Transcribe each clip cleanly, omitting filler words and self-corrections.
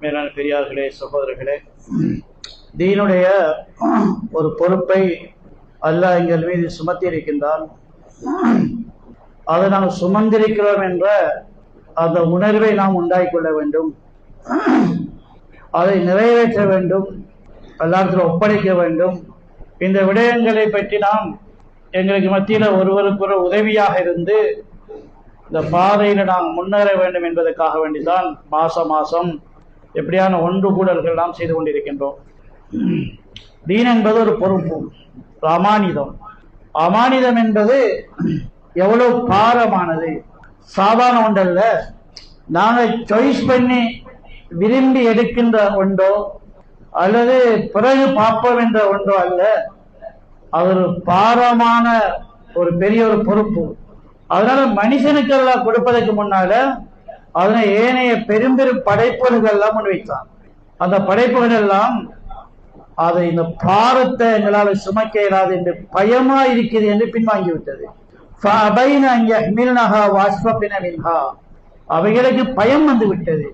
மேலான பெரியார்களே, சகோதரர்களே, தீனுடைய ஒரு பொறுப்பை அல்லாஹ் எங்கள் மீது சுமத்தி இருக்கின்றான். அதை நாம் சுமந்திருக்கிறோம் என்ற அந்த உணர்வை நாம் உண்டாக்கிக்கொள்ள வேண்டும். அதை நிறைவேற்ற வேண்டும், எல்லாத்திலும் ஒப்படைக்க வேண்டும். இந்த விடயங்களை பற்றி நாம் எங்களுக்கு மத்தியில் ஒருவருக்கு உதவியாக இருந்து இந்த பாதையில் நாம் முன்னேற வேண்டும் என்பதற்காக வேண்டிதான் மாசம் எப்படியான ஒன்று கூடல்கள் நாம் செய்து கொண்டிருக்கின்றோம். தீன் என்பது ஒரு பொறுப்பு, அமானிதம். அமானிதம் என்பது எவ்வளவு பாரமானது, சாதாரண ஒன்றல்ல. நாங்கள் சாய்ஸ் பண்ணி விரும்பி எடுக்கின்ற ஒன்றோ அல்லது பிறகு பார்ப்போம் என்ற ஒன்றோ அல்ல. அது ஒரு பாரமான ஒரு பெரிய ஒரு பொறுப்பு. அதனால மனுஷனுக்கு எல்லாம் கொடுப்பதற்கு முன்னால அதனை ஏனைய பெரும் படைப்புகள் எல்லாம் முன்வைத்தான். அந்த படைப்புகள் எல்லாம் அதை இந்த பாரத்தை எங்களால் சுமக்க இயலாது என்று பயமா இருக்கிறது என்று பின்வாங்கிவிட்டது. அவைகளுக்கு பயம் வந்து விட்டது.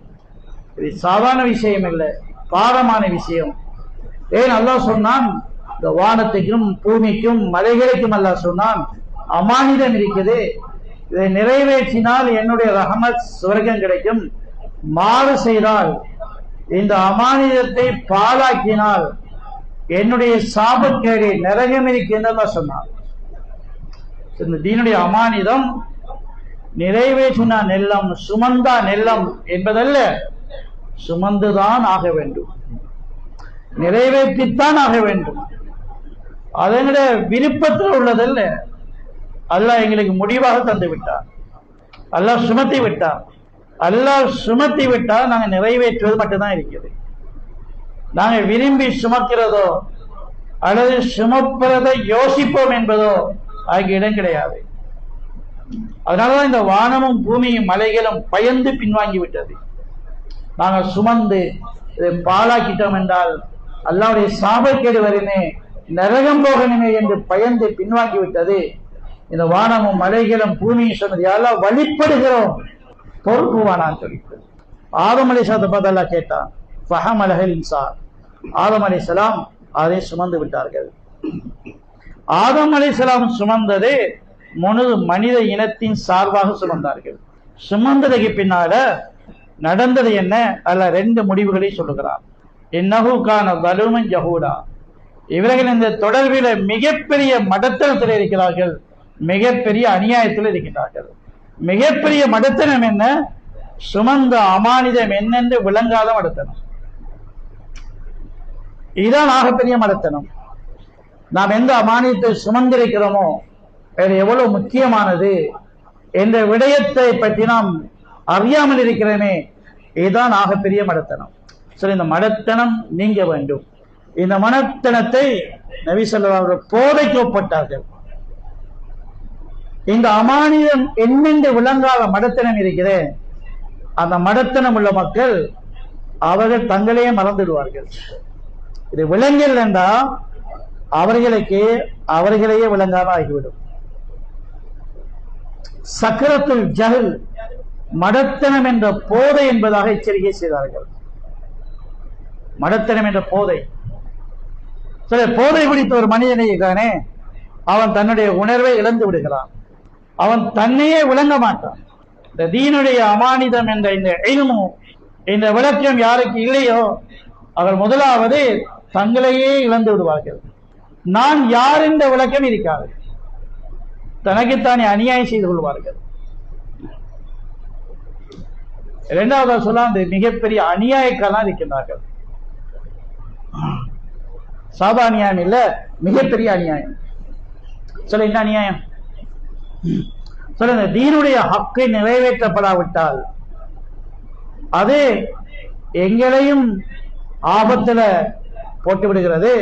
இது சாதாரண விஷயம் இல்லை, பாரமான விஷயம். ஏன் அல்லாஹ் சொன்னான், இந்த வானத்துக்கும் பூமிக்கும் மலைகளுக்கும் அல்லாஹ் சொன்னான், அமானிதம் இருக்குது, இதை நிறைவேற்றினால் என்னுடைய ரஹமத் சுவர்க்கம் கிடைக்கும், மாறு செய்தால் இந்த அமானிதத்தை பாழாக்கினால் என்னுடைய சாபக்கேடு நரகம் இருக்கின்றதா சொன்னார். இந்த தீனுடைய அமானிதம் நிறைவேற்றினா நெல்லம், சுமந்தா நெல்லம் என்பதல்ல, சுமந்துதான் ஆக வேண்டும், நிறைவேற்றித்தான் ஆக வேண்டும். அதனுடைய விருப்பத்தில் உள்ளதல்ல. அல்லாஹ் எங்களுக்கு முடிவாக தந்து விட்டார், அல்லாஹ் சுமத்தி விட்டார். அல்லாஹ் சுமத்தி விட்டால் நாங்கள் நிறைவேற்றுவது மட்டும்தான் இருக்கிறது. நாங்கள் விரும்பி சுமக்கிறதோ அல்லது சுமப்பதை யோசிப்போம் என்பதோ ஆகிய இடம் கிடையாது. அதனாலதான் இந்த வானமும் பூமியும் மலைகளும் பயந்து பின்வாங்கி விட்டது. நாங்கள் சுமந்து இதை பாழாக்கிட்டோம் என்றால் அல்லாஹ்வுடைய சாபக்கேடு வருமே, நரகம் போகணுமே என்று பயந்து பின்வாங்கி விட்டது. இந்த வானமும் மலைகளும் பூமியும் சொன்னது யாரெல்லாம் வழிபடுகிறோம், பொறுப்புவானான்னு சொல்லிட்டு ஆதம் அலைஹிஸ்ஸலாத்தை பார்த்து அல்லாஹ் கேட்டான். ஃபஹமலஹல் இன்சான், ஆதம் அலைஹிஸ்ஸலாம் அதை சுமந்து விட்டார்கள். ஆதம் அலைஹிஸ்ஸலாம் சுமந்தது மனித இனத்தின் சார்பாக சுமந்தார்கள். சுமந்ததுக்கு பின்னால நடந்தது என்ன? அல்ல ரெண்டு முடிவுகளை சொல்லுகிறார். இன்னஹு கான ஸலூமன் ஜஹூடா, இவர்கள் இந்த தொடர்பில் மிகப்பெரிய மடத்தனத்தில் இருக்கிறார்கள், மிகப்பெரிய அநியாயத்தில் இருக்கிறார்கள். மிகப்பெரிய மடத்தனம் என்ன? சுமந்த அமானிதம் என்னென்று விளங்காத மடத்தனம். இதுதான் ஆகப்பெரிய மடத்தனம். நாம் எந்த அமானியத்தை சுமந்திருக்கிறோமோ அது எவ்வளவு முக்கியமானது என்ற விடயத்தை பற்றி நாம் அறியாமல் இருக்கிறோமே, இதுதான் ஆகப்பெரிய மடத்தனம். சரி, இந்த மடத்தனம் நீங்க வேண்டும். இந்த மடத்தனத்தை நபி ஸல்லல்லாஹு அலைஹி வஸல்லம் போதைக்கு ஒப்பட்டார்கள். இந்த அமானியம் என்னென்று விளங்காத மடத்தனம் இருக்கிறே, அந்த மடத்தனம் உள்ள மக்கள் அவர்கள் தங்களையே மறந்துடுவார்கள். இது விளங்கல் என்றா அவர்களுக்கு அவர்களையே விளங்காம ஆகிவிடும். சக்கரத்துல் ஜஹல், மடத்தனம் என்ற போதை என்பதாக எச்சரிக்கை செய்தார்கள். மடத்தனம் என்ற போதை. சில போதை பிடித்த ஒரு மனிதனை தானே அவன் தன்னுடைய உணர்வை இழந்து விடுகிறான், அவன் தன்னையே விளங்க மாட்டான். இந்த தீனுடைய அமானிதம் என்ற இந்த இல்மு, இந்த விளக்கம் யாருக்கு இல்லையோ அவர் முதலாவது தங்களையே இழந்து விடுவார்கள். நான் யார் என்ற விளக்கம் இருக்காது, தனக்குத்தானே அநியாயம் செய்து கொள்வார்கள். இரண்டாவது சொல்ல அந்த மிகப்பெரிய அநியாயக்காரன் இருக்கின்றார்கள். சாதா அநியாயம் இல்ல, மிகப்பெரிய அநியாயம். சொல்ல என்ன அநியாயம்? சொல்லுங்க. தீனுடைய ஹக்கை நிறைவேற்றப்படாவிட்டால் அது எங்களையும் ஆபத்துல போட்டு விடுகிறது,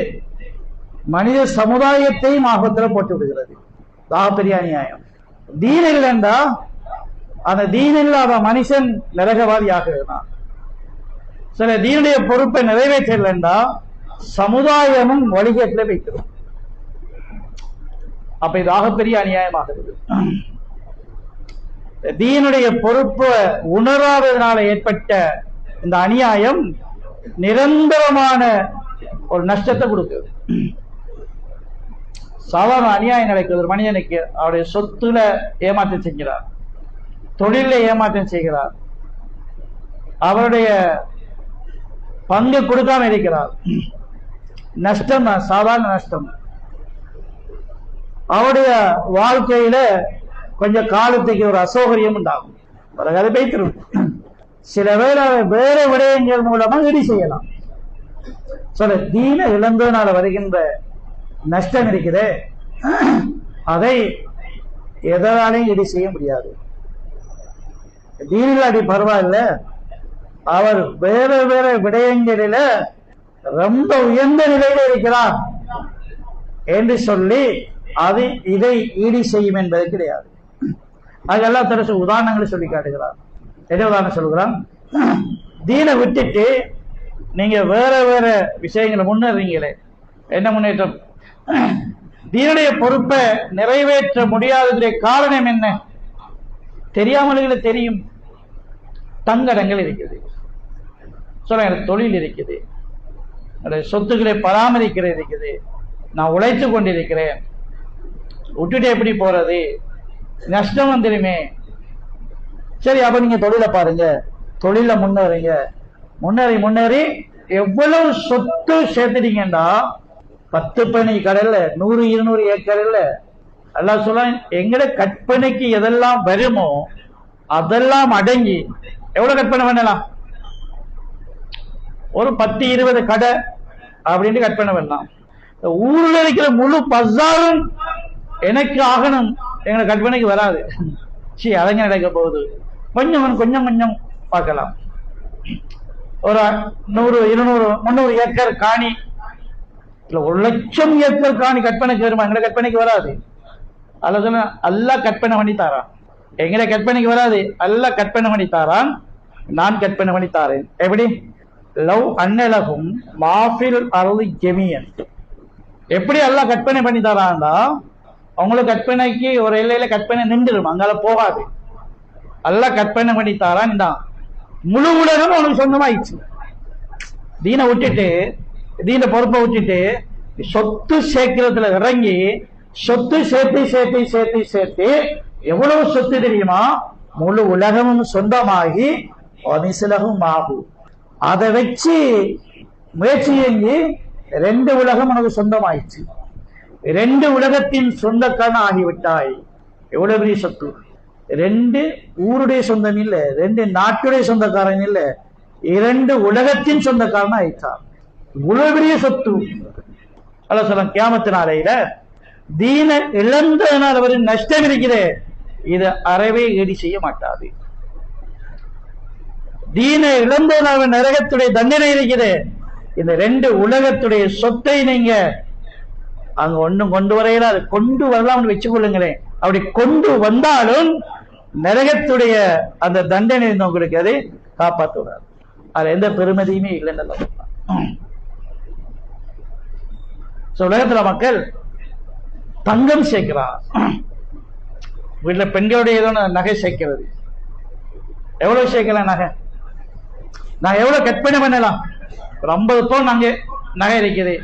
மனித சமுதாயத்தையும் ஆபத்துல போட்டு விடுகிறது. பெரிய அநியாயம். தீன் இல்லைண்டா அந்த தீன் இல்லாத மனுஷன் நரகவாதி ஆகிறான். சில தீனுடைய பொறுப்பை நிறைவேற்றலைண்டா சமுதாயமும் வழிகேட்டில் வைக்கிறோம். அப்ப இது ஆகப்பெரிய அநியாயமாகிறது. தீனுடைய பொறுப்பு உணராததனால ஏற்பட்ட இந்த அநியாயம் நிரந்தரமான ஒரு நஷ்டத்தை கொடுக்குது. சாதாரண அநியாயம் நடக்குது. ஒரு மனிதனுக்கு அவருடைய சொத்துல ஏமாற்றம் செய்கிறார், தொழில ஏமாற்றம் செய்கிறார், அவருடைய பங்கு கொடுக்காம இருக்கிறார், நஷ்டம், சாதாரண நஷ்டம். அவருடைய வாழ்க்கையில கொஞ்சம் காலத்துக்கு ஒரு அசௌகரியம் உண்டாகும், அதை வைத்திரும். சில வேளை வேற விடயங்கள் மூலமா ஈடு செய்யலாம். சில தீன இழந்ததுனால வருகின்ற நஷ்டம் இருக்குதே, அதை எதனாலையும் ஈடு செய்ய முடியாது. தீனிலாடி பரவாயில்ல, அவர் வேற வேற விடயங்களில ரொம்ப உயர்ந்த நிலையில இருக்கிறார் என்று சொல்லி அது இதை ஈடு செய்யும் என்பது கிடையாது. அதெல்லாம் தரசு உதாரணங்களை சொல்லி காட்டுகிறார். என்ன உதாரணம் சொல்கிறான்? தீனை விட்டுட்டு நீங்க வேற வேற விஷயங்களை முன்னேறீங்களே, என்ன முன்னேற்றம்? தீனுடைய பொறுப்பை நிறைவேற்ற முடியாததுடைய காரணம் என்ன? தெரியாமலே தெரியும். தங்கடங்கள் இருக்குது, சொல்ல எனக்கு தொழில் இருக்குது, சொத்துக்களை பராமரிக்கிறது இருக்குது, நான் உழைத்து கொண்டிருக்கிறேன், விட்டுட்டு எப்படி போறது, நஷ்டம் வந்துருமே. சரி, அப்ப நீங்க தொழிலை பாருங்க, தொழில முன்னேறீங்க, முன்னேறி முன்னேறி எவ்வளவு சொத்து சேர்த்துட்டீங்கன்னா 10-15 கடல்ல 100-200 ஏக்கர்ல எல்லாம் சொல்ல எங்கட கற்பனைக்கு எதெல்லாம் வருமோ அதெல்லாம் அடங்கி எவ்வளவு கற்பனை பண்ணலாம்? ஒரு 10-20 கடை அப்படின்னு கற்பனை பண்ணலாம். ஊர்ல இருக்கிற முழு பஜாரும் எனக்கு ஆகணும் எங்க கற்பனைக்கு வராது. சரி, அதங்க நடக்க போகுது. கொஞ்சம் கொஞ்சம் கொஞ்சம் பார்க்கலாம். ஒரு 100-200-300 ஏக்கர் காணி, இல்ல 1,00,000 ஏக்கர் காணி கற்பனைக்கு வருமா? எங்களை கற்பனைக்கு வராது. அல்ல சொன்ன அல்லா கற்பனை பண்ணி தாரான், எங்களை கற்பனைக்கு வராது. அல்லா கற்பனை பண்ணி தாரான், நான் கற்பனை பண்ணி தாரேன். எப்படி? லவ் அன்னலகும் மாஃபில் அருள் ஜெமியன். எப்படி அல்லாஹ் கற்பனை பண்ணி தரான்டா, அவங்களுக்கு கற்பனைக்கு ஒரு எல்லையில கற்பனை நின்றுடும், அங்கால போகாது. அல்லாஹ் கற்பனை பண்ணி தாரான், முழு உலகம் அவனுக்கு சொந்தமாயிடுச்சு. தீனை விட்டுட்டு, தீன பொறுப்பை விட்டுட்டு சொத்து சேர்க்கிறதுல இறங்கி சொத்து சேர்த்து சேர்த்து சேர்த்து சேர்த்து எவ்வளவு சொத்து தெரியுமா? முழு உலகமும் சொந்தமாகி அமிசிலகும் ஆகும். அதை வச்சு முயற்சி செஞ்சு 2 உலகம் உனக்கு சொந்தமாயிடுச்சு, 2 உலகத்தின் சொந்தக்காரன் ஆகிவிட்டாய். எவ்வளவு பெரிய சொத்து! 2 ஊருடைய சொந்தம் இல்ல, 2 நாட்டுடைய சொந்தக்காரன் இல்ல, 2 உலகத்தின் சொந்தக்காரன் ஆயிட்டான். இவ்வளவு பெரிய சொத்து. அல்ல சொல்ல கியாமத்து நாளையில தீன இழந்ததனால் வரும் நஷ்டம் இருக்கிறே, இது அறவே ஈடு செய்ய மாட்டாது. தீன இழந்ததனால் நரகத்துடைய தண்டனை இருக்கிறது. இந்த 2 உலகத்துடைய சொத்தை நீங்க அங்க ஒண்ணும் கொண்டு வரையில, அது கொண்டு வரலாம் வச்சுக் கொள்ளுங்களேன். அப்படி கொண்டு வந்தாலும் நரகத்துடைய அந்த தண்டனை உங்களுக்கு அதை காப்பாற்றுவார். அது எந்த பெருமதியுமே இல்லைன்னு உலகத்துல மக்கள் தங்கம் சேர்க்கிறார். வீட்டுல பெண்களுடைய ஏதோ நகை சேர்க்கிறது. எவ்வளவு சேர்க்கலாம் நகை? நான் எவ்வளவு கற்பனை பண்ணலாம்? ஒரு 50 பவுன் அங்கே நகை இருக்குது.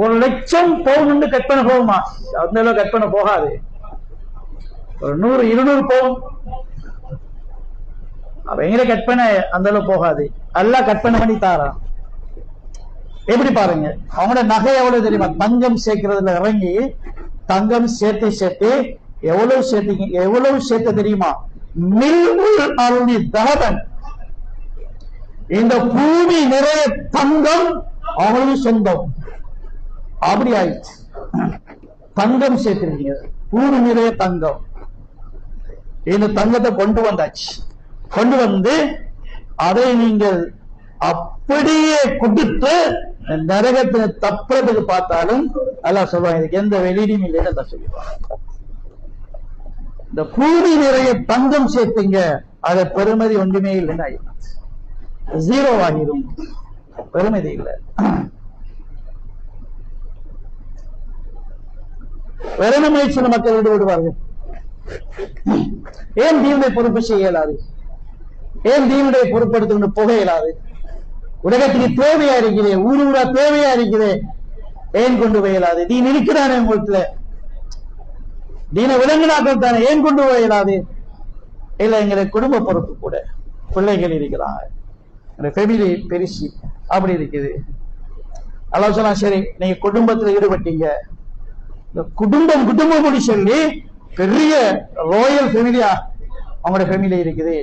1,00,000 பவுன் கற்பனை போகுமா? அந்த அளவு கற்பனை போகாது. ஒரு 100-200 பவுன் அவங்கள கற்பனை அந்த அளவு போகாது. எல்லாம் கற்பனை பண்ணி தாரா. எப்படி பாருங்க, அவங்களோட நகை எவ்வளவு தெரியுமா? தங்கம் சேர்க்கிறதுல இறங்கி தங்கம் சேர்த்து சேர்த்து எவ்வளவு சேர்த்தீங்க, எவ்வளவு சேர்த்து தெரியுமா? மில்முல் அருணி தகவன், இந்த பூமி நிறைய தங்கம் அவங்களுக்கு சொந்தம். அப்படி ஆயிடுச்சு. தங்கம் சேர்த்திருக்கீங்க, பூமி நிறைய தங்கம். இந்த தங்கத்தை கொண்டு வந்தாச்சு. கொண்டு வந்து அதை நீங்கள் அப்படியே கொடுத்து நரகத்தை தப்புறதுக்கு பார்த்தாலும் எல்லாம் சொல்லுவாங்க, இதுக்கு எந்த வெளியிடும் இல்லைன்னு சொல்லிடுவாங்க. இந்த பூமி நிறைய தங்கம் சேர்த்துங்க, அத பெருமதி ஒன்றுமே இல்லைன்னு ஆயிடும், ஜீரோ ஆகிடும், பெருமதி இல்லை. வேற என்ன முயற்சியில் மக்கள் ஈடுபடுவார்கள்? ஏன் தீமை பொறுப்பு செய்ய இயலாது? ஏன் தீனுடைய பொருட்படுத்த போக இயலாது? உலகத்துக்கு தேவையா இருக்குது, ஊரா தேவையா இருக்குது, ஏன் கொண்டு போய் இயலாது? தீன் இருக்கிறானே உங்களுக்கு, தீன விலங்கினாக்கள் தானே, ஏன் கொண்டு போய் இயலாது? இல்ல எங்களுக்கு குடும்ப பொறுப்பு கூட, பிள்ளைகள் இருக்கிறாங்க, ஃபேமிலி பெருசி அப்படி இருக்குது. அல்லாஹ் சொன்னா சரி நீங்க குடும்பத்தில் ஈடுபட்டீங்க, குடும்பம் குடும்பம் சொல்லி பெரிய ராயல் ஃபேமிலியா அவங்களோட ஃபேமிலி இருக்குது.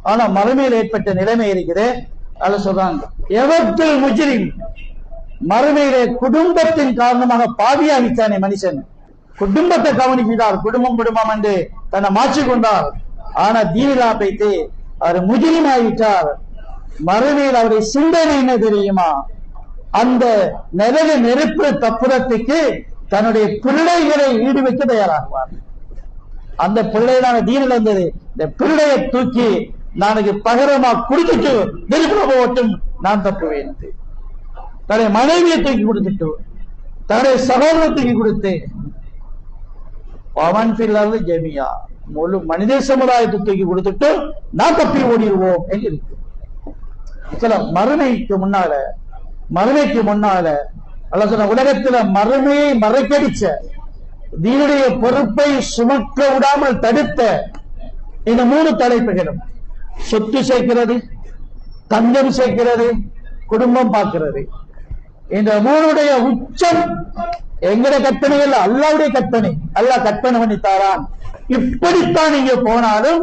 ஆனா மறுமையில் ஏற்பட்ட நிலைமை இருக்குது. அதை சொல்றாங்க எவத்தில் முஜ்ரிம், மறுமையிலே குடும்பத்தின் காரணமாக பாவியாகித்தானே மனுஷன். குடும்பத்தை கவனிக்கிறார், குடும்பம் குடும்பம் என்று தன்னை மாற்றிக்கொண்டார். ஆனா தீனிலா பைத்து அவர் முஜ்ரிம் ஆகிட்டார். மறுமையில் அவருடைய சிந்தனை என்ன தெரியுமா? அந்த நிழல நெருப்பு தப்புறத்துக்கு தன்னுடைய பிள்ளைகளை ஈடு வைக்க தயாராகுவார். அந்த பிள்ளைகளான தீனில் இருந்தது, இந்த பிள்ளையை தூக்கி நாளைக்கு பகரமா குடிச்சிட்டு நெருப்புல போகட்டும், நான் தப்புவேன். தன்னுடைய மனைவியை தூக்கி கொடுத்துட்டு, தன்னுடைய சகோதரத்தை தூக்கி கொடுத்து, பவன் பில்லாத ஜெமியா முழு மனித சமுதாயத்தை தூக்கி கொடுத்துட்டு நான் தப்பி ஓடிடுவோம் என்று இருக்கு. சில மறுமைக்கு முன்னால அல்ல சொன்ன உலகத்துல மறுமையை மறைக்கடிச்ச, தீனுடைய பொறுப்பை சுமக்க விடாமல் தடுத்த இந்த 3 தலைப்புகளும், சொத்து சேர்க்கிறது, தங்கம் சேர்க்கிறது, குடும்பம் பார்க்கிறது, இந்த 3டைய உச்சம் எங்கட கற்பனை அல்ல, அல்லாவுடைய கற்பனை. அல்லாஹ் கற்பனை பண்ணித்தாரான். இப்படித்தான் நீங்க போனாலும்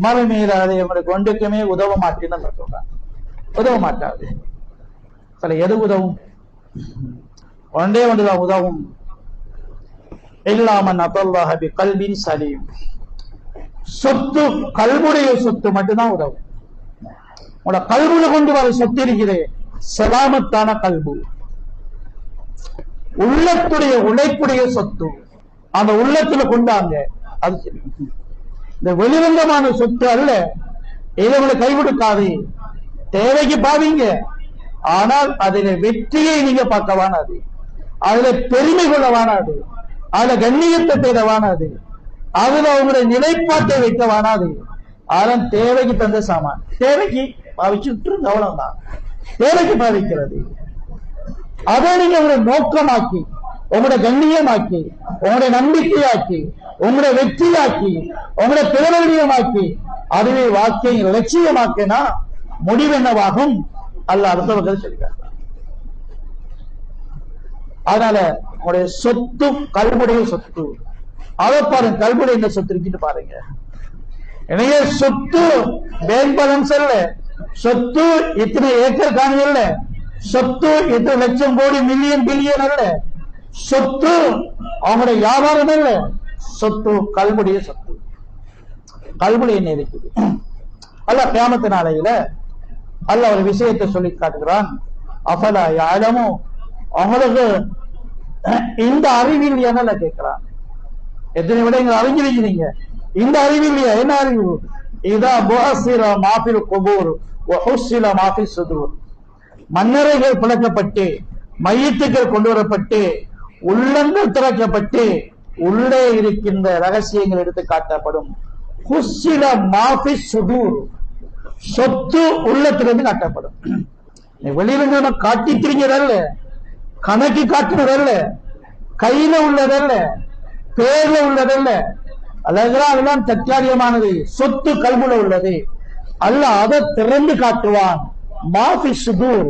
மறுமையில அதை உங்களுக்கு ஒன்றுக்குமே உதவ மாட்டேன்னு சொல்றான். உதவ மாட்டாது. எது உதவும்? ஒன்றே ஒன்றுதான் உதவும். இல்லாமன் அல்லாஹ் பி கல்பின் சலீம், சொத்து கல்புடைய சொத்து மட்டும்தான் உதவும். உங்களோட கல்புல கொண்டு வர சொத்து இருக்கிறே சலாமத்தான கல்பு, உள்ளத்துடைய உழைப்புடைய சொத்து, அந்த உள்ளத்துல கொண்டாங்க. அது சரி, இந்த வெளிரங்கமான சொத்து அல்ல. இதை கைவிடுக்காது, தேவைக்கு பாவீங்க. ஆனால் அதில வெற்றியை நீங்க பார்க்க வானாது, அதுல பெருமை கொள்ள வானாது, அதுல கண்ணியத்தை தேட வானாது, அதுல உங்களுடைய நிலைப்பாட்டை வைக்க வானாது. ஆனால் தேவைக்கு தந்த சாமான் தேவைக்கு பாவிச்சுட்டு அவ்வளவுதான். தேவைக்கு பாவிக்கிறது, அதை நீங்க உங்களுடைய நோக்கமாக்கி, உங்களுடைய கண்ணியமாக்கி, உங்களுடைய நம்பிக்கையாக்கி, உங்களுடைய வெற்றியாக்கி, உங்களுடைய பிரபல்யமாக்கி, அதுவே வாக்கை லட்சியமாக்கினா முடிவு என்னவாகும்? அல்லாஹ் அடுத்தவர்கள் சொல்கிறார். அதனால உங்களுடைய சொத்து கல்புடைய சொத்து, அதை பாருங்க, கல்புடைய இந்த சொத்து இருக்குன்னு பாருங்க. எனவே சொத்து பேங்க் பேலன்ஸ் அல்ல, சொத்து இத்தனை ஏக்கர் காணி அல்ல, சொத்து இத்தனை லட்சம் கோடி மில்லியன் பில்லியன் அல்ல, சொத்து அவங்களுடைய வியாபாரம் அல்ல, சொத்து கல்புடைய சொத்து. கல்புடைய என்ன இருக்குது? அல்லாஹ் கியாமத் நாளையில அல்லாஹ் ஒரு விஷயத்தை சொல்லி காட்டுகிறான். அஃபலா யஅலமு, அவங்களுக்கு இந்த அறிவில் என்ன கேட்கிறான். எத்தனை விடயங்கள் அறிஞ்சிருக்கிறீங்க, இந்த அறிவில் என்ன அறிவு? இதா புஹஸிர மாஃபில் குபூர் வ ஹுஸ்ஸில மாஃபிஸ் சுதூர், மன்னரைகள் பிளக்கப்பட்டு மையத்துக்கள் கொண்டு வரப்பட்டு உள்ளங்கள் திறக்கப்பட்டு உள்ளே இருக்கின்ற ரகசியங்கள் எடுத்து காட்டப்படும். ஹுஸ்ஸில மாஃபிஸ் சுதூர், சொத்து உள்ளத்திலிருந்து காட்டப்படும். வெளியில காட்டி திரிஞ்சதல்ல, கணக்கு காட்டுனதல்ல, கையில உள்ளதல்ல, பேர்ல உள்ளதல்ல, அதெல்லாம் தற்காலிகமானது. சொத்து கல்புல உள்ளது. அல்லாஹ் அதை திறந்து காட்டுவான். மாஃபி சுதூர்,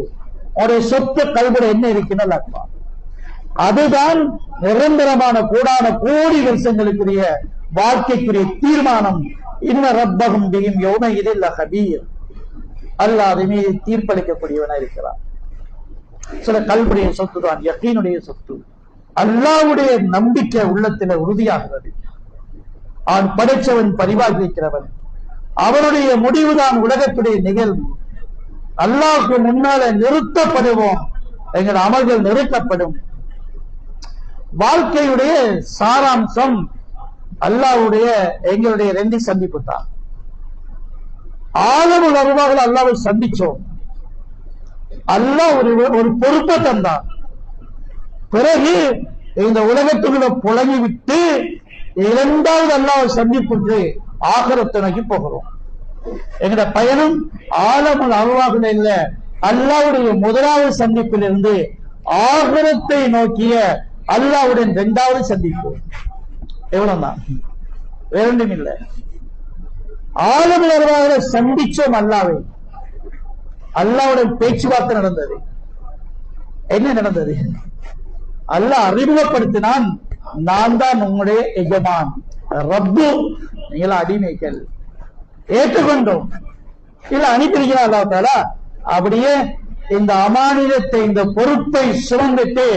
உடைய சொத்து கல்புல என்ன இருக்குன்னு அர்த்தம். அதுதான் நிரந்தரமான கூடான கோடி வருஷங்களுக்குரிய வாழ்க்கைக்குரிய தீர்மானம். இன்ன ரப்பகும் பிஹிம் யௌமஇதில் லகபீர், அல்லாஹ் அதை மீது தீர்ப்பளிக்கக்கூடியவனா இருக்கிறான். சில கல்புடைய சொத்து தான் யகீனுடைய சொத்து. அல்லாஹ்வுடைய நம்பிக்கை உள்ளத்தில உறுதியாகிறது. அவன் படைச்சவன் பரிபாலிக்கிறவன், அவனுடைய முடிவுதான் உலகத்துடைய நிகழ்வு. அல்லாஹ்வுக்கு முன்னால நிறுத்தப்படுவோம், எங்கள் அமல்கள் நிறுத்தப்படும். வாழ்க்கையுடைய சாராம்சம் அல்லாஹ்வுடைய எங்களுடைய 2 சந்திப்பு தான். ஆலமுல் அர்வாஹ்ல அல்லாஹ்வை சந்திச்சோம். அல்லாஹ் ஒரு பொறுப்பை தந்தான். பிறகு இந்த உலகத்துக்குள்ள புலங்கி விட்டு 2வது அல்லாஹ்வை சந்திப்புக்கு ஆகிரத்தை நோக்கி போகிறோம். எங்கட பயணம் ஆலமுல் அருவாகுல இல்ல, அல்லாஹ்வுடைய முதலாவது சந்திப்பிலிருந்து ஆகிரத்தை நோக்கிய அல்லாஹ்வுடன் இரண்டாவது சந்திப்பு. எவ்வளவுதான், வேறொன்றும் இல்லை. ஆலமுல் அருவாகுல சந்திச்சோம் அல்லாஹ்வை. அல்லாஹ்வுடன் பேச்சுவார்த்தை நடந்தது. என்ன நடந்தது? அல்லாஹ் அறிமுகப்படுத்தினான், நான் தான் உங்களுடைய எஜமான், ரப்பு, நீங்கள அடிமைகள். ஏற்றுக்கொண்டோம். இல்ல அனுப்பியிருக்கிறார் அல்லாஹ் தஆலா. அப்படியே இந்த அமானிதத்தை, இந்த பொறுப்பை சுமந்துட்டு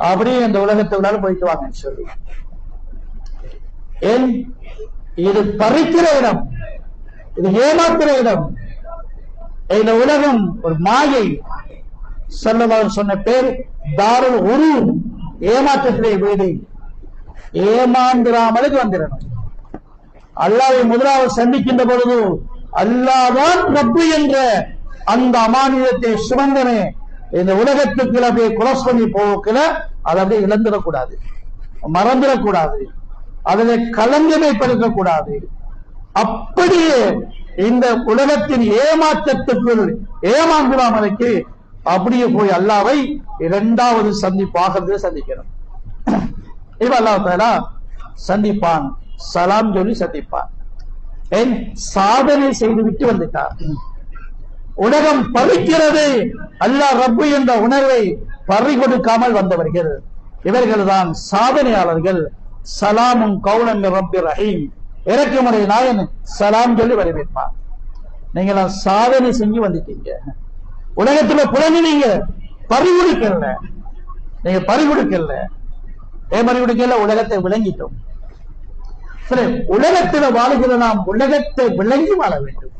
அப்படியே இந்த உலகத்துக்குள்ளார போயிட்டு வாங்கன்னு சொல்லி. ஏன்? இது பறிக்கிற இடம், இது ஏமாத்துற இடம். இந்த உலகம் ஒரு மாயை. ஸல்லல்லாஹு சொன்ன பேர் தாருல் உரூர், ஏமாற்றத்திலே வீடு. ஏமாந்திராமலுக்கு வந்துடணும். அல்லாஹ்வை முதலாவது சந்திக்கின்ற பொழுது அல்லாஹ்தான் ரப்பு என்ற அந்த அமானிதத்தை சுமந்தனே இந்த உலகத்துக்கு அப்படியே குலஸ் பண்ணி போக்கல, அதை அப்படியே இழந்துடக்கூடாது, மறந்துடக்கூடாது, அதில் கலங்கமைப்படுத்தக்கூடாது. அப்படியே இந்த உலகத்தின் ஏமாற்றத்துக்குள் ஏமாந்துடாமலுக்கு அப்படியே போய் அல்லாஹ்வை இரண்டாவது சந்திப்பாக சந்திக்கணும். இப்ப அல்லாஹ் தஆலா சந்திப்பான், சலாம் சொல்லி சந்திப்பான். ஏன்? சாதனை செய்து விட்டு வந்துட்டார். உலகம் பறிக்கிறது, அல்லாஹ் ரப்பு என்ற உணர்வை பறி கொடுக்காமல் வந்தவர்கள் இவர்கள் தான் சாதனையாளர்கள். சலாமும் கௌலன் ரப்பி ரஹீம், இறக்குமுறை நாயன் சலாம் சொல்லி வரவேற்பான். நீங்க சாதனை செஞ்சு வந்துட்டீங்க. உலகத்துல புலனினீங்க, பறிகொடுக்கல. நீங்க பறிகொடுக்கல, ஏன் பறிகொடுக்கல? உலகத்தை விளங்கிட்டோம். சரி, உலகத்துல வாழ்கிற நாம் உலகத்தை விளங்கி வாழ வேண்டும்.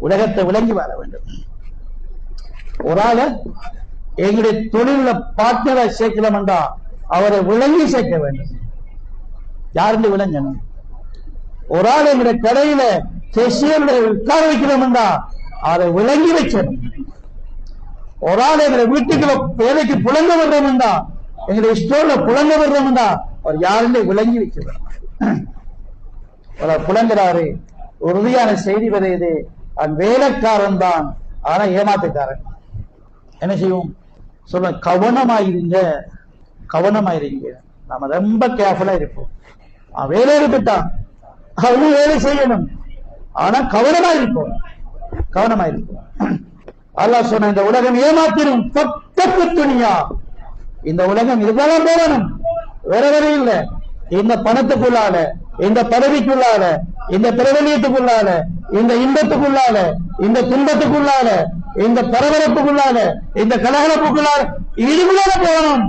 உலகத்தை விளங்கி வாழ வேண்டும். ஒரு ஆள எங்களுடைய தொழில பார்ட்னரை சேர்க்கலாம்டா, அவரை விளங்கி சேர்க்க வேண்டும். யாருன்னு விளங்கணும். ஒரு ஆள் எங்களுடைய கடையில கேஷியர்ல உட்கார வைக்கிறோம்டா, அதை விளங்கி வைக்கணும். ஒரு ஆள் எங்களை வீட்டுக்குள்ள வேலைக்கு புலங்க வர்றோம்டா, எங்களுடைய ஸ்டோர்ல புலங்க வர்றோம்டா, அவர் யாருன்னு விளங்கி வைக்கணும். புலங்குறாரு, உறுதியான செய்தி வருது, வேலைக்காரன் தான், ஆனா ஏமாத்துக்காரன். என்ன செய்வோம்? சொல்ல கவனமாயிருங்க, கவனமாயிருங்க. நாம ரொம்ப கேர்ஃபுல்லா இருப்போம். வேலை இருப்பிட்டான், அவனும் வேலை செய்யணும், ஆனா கவனமா இருப்போம், கவனமா இருப்போம். அல்லாஹ் சொன்ன இந்த உலகம் ஏமாத்திரும், பக்கத்து துணியா. இந்த உலகம் இதுதான் போகணும், வேற வேற இல்லை. இந்த பணத்துக்குள்ளால, இந்த பதவிக்குள்ளால, இந்த பிரபலியத்துக்குள்ளால, இந்த இன்பத்துக்குள்ளால, இந்த துன்பத்துக்குள்ளால, இந்த பரபரப்புக்குள்ளால, இந்த கலகலப்புக்குள்ளால இதுக்குள்ளால போகணும்.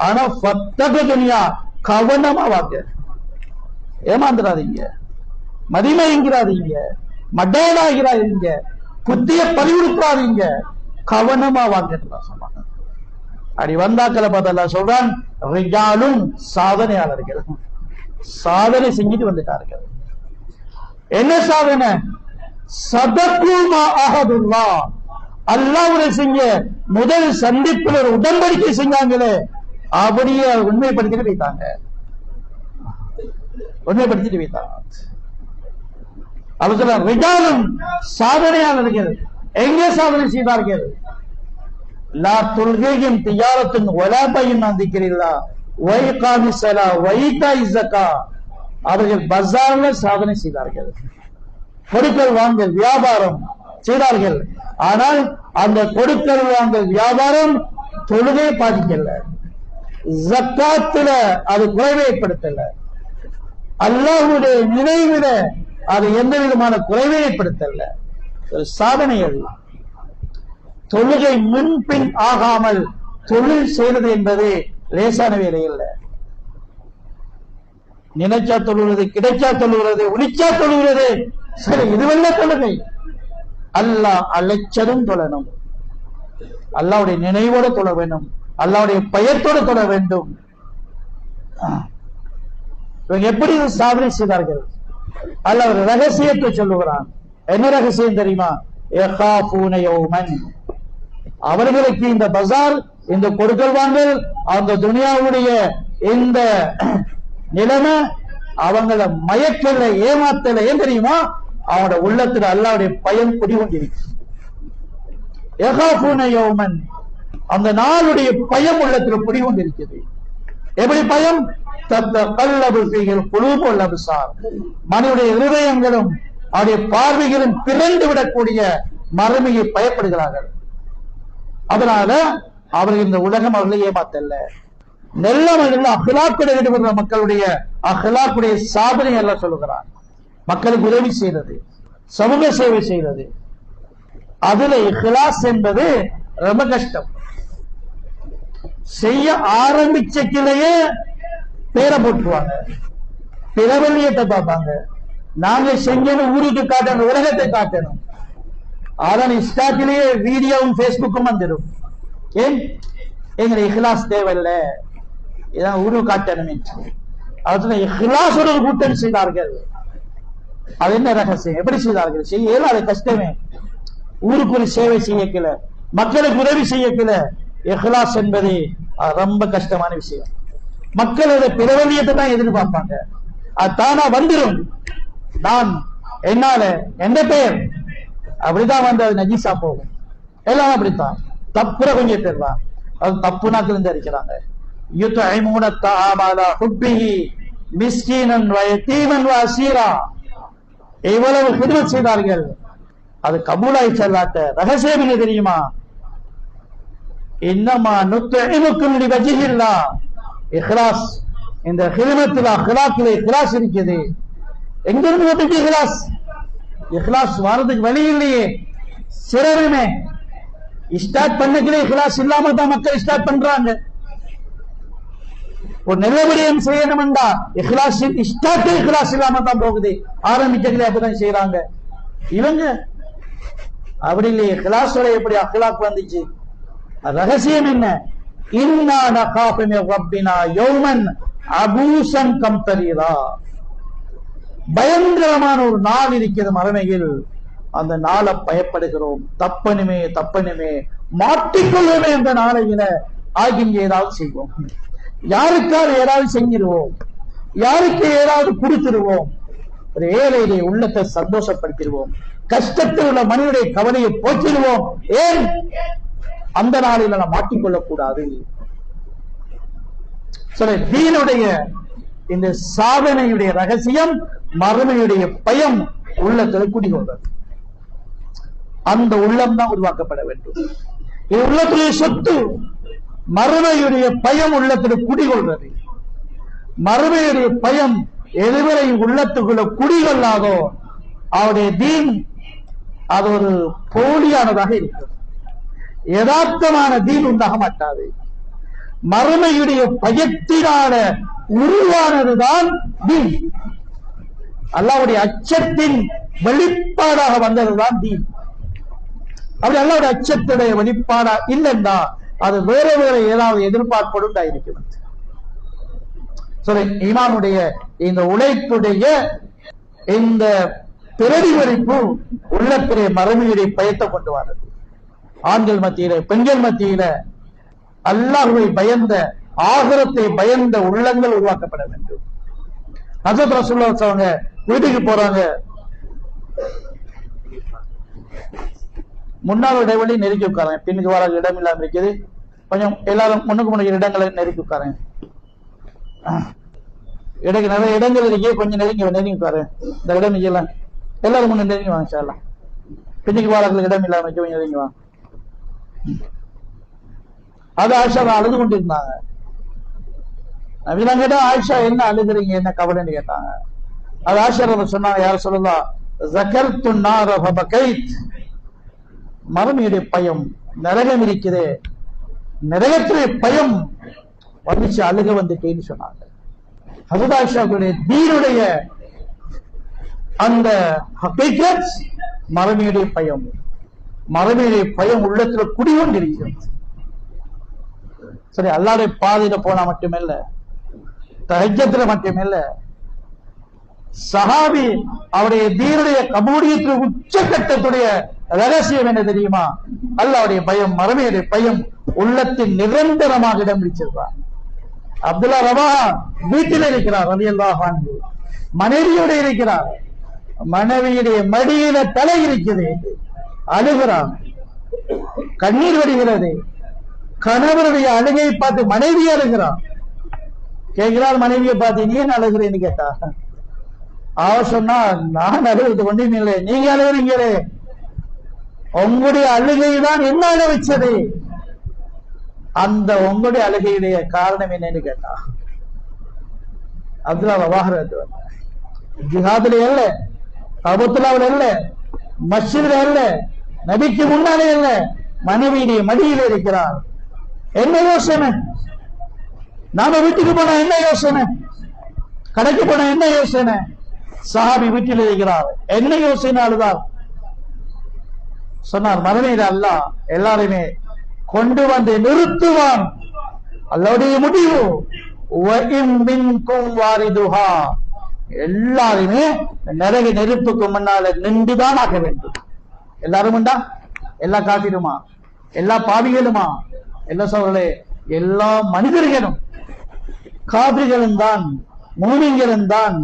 ஆனா பத்தக துணியா, கவனமா வாங்க. ஏமாந்துடாதீங்க, மதிமயங்கிறாதீங்க, மட்டையடாகிறாதீங்க, புத்திய பறிவுறுத்தாதீங்க, கவனமா வாங்க சொன்னாங்க. அப்படி வந்தாக்களை பார்த்தா சொல்றான், ரிஜாலும் சாதனையாளர்கள், சாதனை செஞ்சுட்டு வந்துட்டார்கள். என்ன சாதனை? சதகுமா அஹதுல்லா, அல்லாஹ்வுடைய செஞ்ச முதல் சந்திப்பில் ஒரு உடன்படிக்கை செஞ்சாங்களே, அப்படியே உண்மைப்படுத்திட்டு வைத்தாங்க, உண்மைப்படுத்திட்டு வைத்தாங்க. அவர் சொல்றார், ரிஜாலும் சாதனையாளர்கள். எங்கே சாதனை செய்தார்கள்? லா துல்ஹிஹிம் திஜாரத்துன் வலா பையுன் அன் திக்ரில்லாஹ் வ இகாமிஸ் ஸலா வ ஈதாஇஸ் ஸகா. அவர்கள் பஜார்ல சாதனை செய்தார்கள், கொடுக்கல் வாங்கல் வியாபாரம் செய்தார்கள். ஆனால் அந்த கொடுக்கல் வாங்கல் வியாபாரம் தொழுகை பாதிக்கல, ஜக்காத்துல அது குறைவை ஏற்படுத்தல, அல்லாஹ்வுடைய நினைவில அது எந்த விதமான குறைவை ஏற்படுத்தல. ஒரு சாதனை அது. தொழுகை முன்பின் ஆகாமல் தொழில் செய்வது என்பது லேசான வேலை இல்லை. நினைச்சா தொழுகிறது, கிடைச்சா தொழுகிறது, உனிச்சா தொழுகிறது, சரி, இதுவல்ல தொழுகை. அல்லாஹ் அழைச்சதும் தொழணும், அல்லாஹ்வுடைய நினைவோடு தொழ வேண்டும், அல்லாஹ்வுடைய பயத்தோடு தொழ வேண்டும். இவங்க எப்படி சாதனை செய்தார்கள்? அல்லாஹ் ஒரு ரகசியத்தை சொல்லுகிறான். என்ன ரகசியம் தெரியுமா? யகாஃபூன யௌமன், அவர்களுக்கு இந்த பஜார், இந்த கொடுக்கல் வாங்கல், அந்த துனியாவுடைய இந்த நிலைமை அவங்கள மயக்கல, ஏமாத்தல. ஏன் தெரியுமா? அவனோட உள்ளத்துல அல்லாஹ்வுடைய பயம் குடிகொண்டிருக்கு. யகாஃபூன யௌமன், அந்த நாளுடைய பயம் உள்ளத்துல குடிகொண்டிருக்கிறது. எப்படி பயம்? தத்தகல்லபு ஃபீஹில் குலூபு வல் அப்சார், மனிதனுடைய இருதயங்களும் அவருடைய பார்வைகளும் பிறந்து விடக்கூடிய மறுமையை பயப்படுகிறார்கள். அதனால அவர்கள் இந்த உலகம் அவர்களை ஏமாத்தல்ல. நல்ல மனிதர்கள் அஹ்லாக்குடைய ஈடுபடுற மக்களுடைய அஹ்லாக்குடைய சாதனை எல்லாம் சொல்லுகிறார். மக்களுக்கு உதவி செய்யறது, சமூக சேவை செய்யறது, அதுல இஹ்லாஸ் என்பது ரொம்ப கஷ்டம். செய்ய ஆரம்பிச்சக்கிலேயே பேரை போட்டுருவாங்க, பிரபல்யத்தை பார்ப்பாங்க. நாங்க செஞ்சது ஊருக்கு காட்டணும், உலகத்தை காட்டணும். அதான் இன்ஸ்டாட்டிலேயே வீடியோவும் பேஸ்புக்கும் வந்துடும். ஏன்? எங்களை இஹ்லாஸ் தேவையில்லை, இதான் ஊரு காட்டணும். அதுல இஹ்லாஸ் ஒரு கூட்டம் செய்தார்கள். அது என்ன ரகசியம்? எப்படி செய்தார்கள்? செய்ய அது கஷ்டமே. ஊருக்கு ஒரு சேவை செய்யக்கல, மக்களுக்கு உதவி செய்யக்கல. இஹ்லாஸ் என்பது ரொம்ப கஷ்டமான விஷயம். மக்கள் அதை பிரபல்யத்தை தான் எதிர்பார்ப்பாங்க. அது தானா வந்துடும். நான் என்னால எந்த பெயர் அப்படிதான் வந்து அது நஜீசா போகும். எல்லாம் அப்படித்தான். தப்புற கொஞ்சம் பேர் தான் அது தப்பு நாக்கில் இருந்து இருக்கிறாங்க. யுத்இமூன தஆம அலா ஹுப்பிஹி மிஸ்கீனன் வ யதீமன் வ அஸீரா, இவ்வளவு ஹிதமத் செய்தார்கள். அது கபூலாய் செல்லாட்ட ரகசியம் என்ன தெரியுமா? இன்னமா நுத்இமுக்கும் லிவஜ்ஹில்லாஹ். இஹ்லாஸ், இந்த ஹிதமத்தில் அஹ்லாக்கில் இஹ்லாஸ் இருக்குது. எங்கிருந்து வந்துட்டு இஹ்லாஸ்? இஹ்லாஸ் வாரதுக்கு வழி இல்லையே. சிறருமே ஸ்டார்ட் பண்ணக்கலே இஹ்லாஸ் இல்லாம தான் மக்கள் ஸ்டார்ட் பண்றாங்க. ஒரு நல்ல விடயம் செய்யணும்டா இஹ்லாஸ் ஸ்டார்ட் இஹ்லாஸ் இல்லாம தான் போகுது. ஆரம்பிக்கலே அப்படிதான் செய்யறாங்க. இவங்க அப்படி இல்லையே. இஹ்லாஸோட எப்படி அஹ்லாக் வந்துச்சு? ரகசியம் என்ன? இன்னா நகாஃபு மின் ரப்பினா யௌமன் அபூசன் கம்தரீரா. பயங்கரமான ஒரு நாள் இருக்கிறது மறுமையில். அந்த நாளை பயப்படுகிறோம். தப்பனுமே தப்பனுமே மாட்டிக்கொள்ளுமே அந்த நாளையில ஆகிங்க ஏதாவது செய்வோம். யாருக்காவது ஏதாவது செஞ்சிருவோம், யாருக்கு ஏதாவது கொடுத்துருவோம். ஒரு ஏழையுடைய உள்ளத்தை சந்தோஷப்படுத்திடுவோம். கஷ்டத்தில் உள்ள மனிதனுடைய கவலையை போக்கிடுவோம். ஏன்? அந்த நாளில் நாம் மாட்டிக்கொள்ளக் கூடாது. தீனுடைய இந்த சாதனையுடைய ரகசியம் மறுமையுடைய பயம் உள்ளத்தில் குடிகொள்வது. அந்த உள்ளம் தான் உருவாக்கப்பட வேண்டும். இது உள்ளத்துடைய சொத்து. மறுமையுடைய பயம் உள்ளத்தில் குடிகொள்வது. மறுமையுடைய பயம் எதுவரை உள்ளத்துக்குள்ள குடிகொள்ளாதோ அவருடைய தீன் அது ஒரு போலியானதாக இருக்கும். யதார்த்தமான தீன் உண்டாக மாட்டாது. மறுமையுடைய பயத்தினால உருவானதுதான் தீன். அல்லாஹ்வுடைய அச்சத்தின் வெளிப்பாடாக வந்ததுதான் தீன். அப்படி அல்லாஹ்வுடைய அச்சத்துடைய வெளிப்பாடா இல்லைன்னா அது வேற வேற ஏதாவது எதிர்பார்ப்போடு இருக்கிறது. ஈமானுடைய இந்த உழைப்புடைய இந்த பிரதிபலிப்பு உள்ளத்திலே மறுமையுடைய பயத்தை கொண்டு வந்தது. ஆண்கள் மத்தியில பெண்கள் மத்தியில அல்லாஹ்வை பயந்த ஆகிரத்தை பயந்த உள்ளங்கள் உருவாக்கப்பட வேண்டும். ஹஜ்ரத் ரசூலுல்லாஹ் அவங்க வீட்டுக்கு போறாங்க. முன்னாள் இடைவெளி நெருக்கி உட்காரங்க. பின்னுக்கு வர இடம் இல்லாம இருக்குது. கொஞ்சம் எல்லாரும் முன்னுக்கு முன்னுக்கு இடங்களை நெருக்கி உட்காரங்க. இடைக்கு நிறைய இடங்கள் இருக்கே, கொஞ்சம் நெருங்கி உட்காரு. இந்த இடம் நிக்கலாம். எல்லாரும் முன்ன நெருங்கி வாங்க சார். பின்னுக்கு வாரங்களுக்கு இடம் இல்லாம கொஞ்சம் நெருங்கி வாங்க. அது ஆயிஷா அழுது கொண்டிருந்தாங்க. நபிலாம் கேட்டா ஆயிஷா என்ன அழுகுறீங்க, என்ன கவலைன்னு கேட்டாங்க. அது ஆயிஷா சொன்னாங்க, யார சொல்லலாம், ஸகர்து நார ஃபபகைத். மறுமையுடைய பயம், நரகம் இருக்குது, நரகத்துடைய பயம் வந்துச்சு, அழுக வந்துட்டேன்னு சொன்னாங்க. ஹஜ்ரத் ஆயிஷாவுடைய தீனுடைய அந்த ஹகீகத் மறுமையுடைய பயம். மறுமையுடைய பயம் உள்ளத்துல குடிகொண்டிருக்கிறது. சரி, அல்லாஹ்வுடைய பாதையில போனா மட்டுமல்ல, தஹஜ்ஜுத்ல மட்டுமல்ல, சஹாபி அவருடைய தீனுடைய கபூலியத்துடைய உச்சகட்டத்துடைய ரகசியம் என்ன தெரியுமா? அல்லாஹ்வுடைய பயம், மறுமையுடைய பயம் உள்ளத்தில் நிரந்தரமாக இடம் பிடிச்சிருக்கிறார். அப்துல்லா ரவாஹா வீட்டில் இருக்கிறார் ரலியல்லாஹு அன்ஹு, மனைவியோடு இருக்கிறார். மனைவியுடைய மடியில தலை இருக்குது, அழுகிறான், கண்ணீர் வடிகிறது. கணவருடைய அழுகையை பார்த்து மனைவி அழுகிறான். கேட்கிறார் மனைவியை பார்த்து, நீ என்ன அழுகிறேன்னு கேட்டா, அவ சொன்னா, நான் அழுகிறது ஒன்றும் இல்லை, நீங்க அழுகிறீங்களே, உங்களுடைய அழுகைதான் என்ன அழ வச்சது, அந்த உங்களுடைய அழுகையுடைய காரணம் என்னன்னு கேட்டா, அப்துல்லா ரவாஹ் ஜிஹாதுல இல்ல, கபத்துல்லாவில் இல்ல, மஸ்ஜித்ல இல்ல, நபிக்கு முன்னாலே இல்ல, மனைவியுடைய மடியில் இருக்கிறார். என்ன யோசனை? நாம வீட்டுக்கு போனா என்ன யோசனை? கடைக்கு போனா என்ன யோசனை? சஹாபி வீட்டில் இருக்கிறார், என்ன யோசனை அழுதார்? சொன்னார், மறுமையில அல்லாஹ் எல்லாருமே கொண்டு வந்து நிறுத்துவான். அல்லாஹ்வுடைய முடிவு, எல்லாருமே நரக நெருப்புக்கு முன்னால நின்றுதான் ஆக வேண்டும். எல்லாரும் உண்டா? எல்லா காட்டிடுமா? எல்லா பாவிகளுமா? எல்லா சோழர்களே, எல்லா மனிதர்களும், காபிர்களும் தான், மூமின்களும் தான்,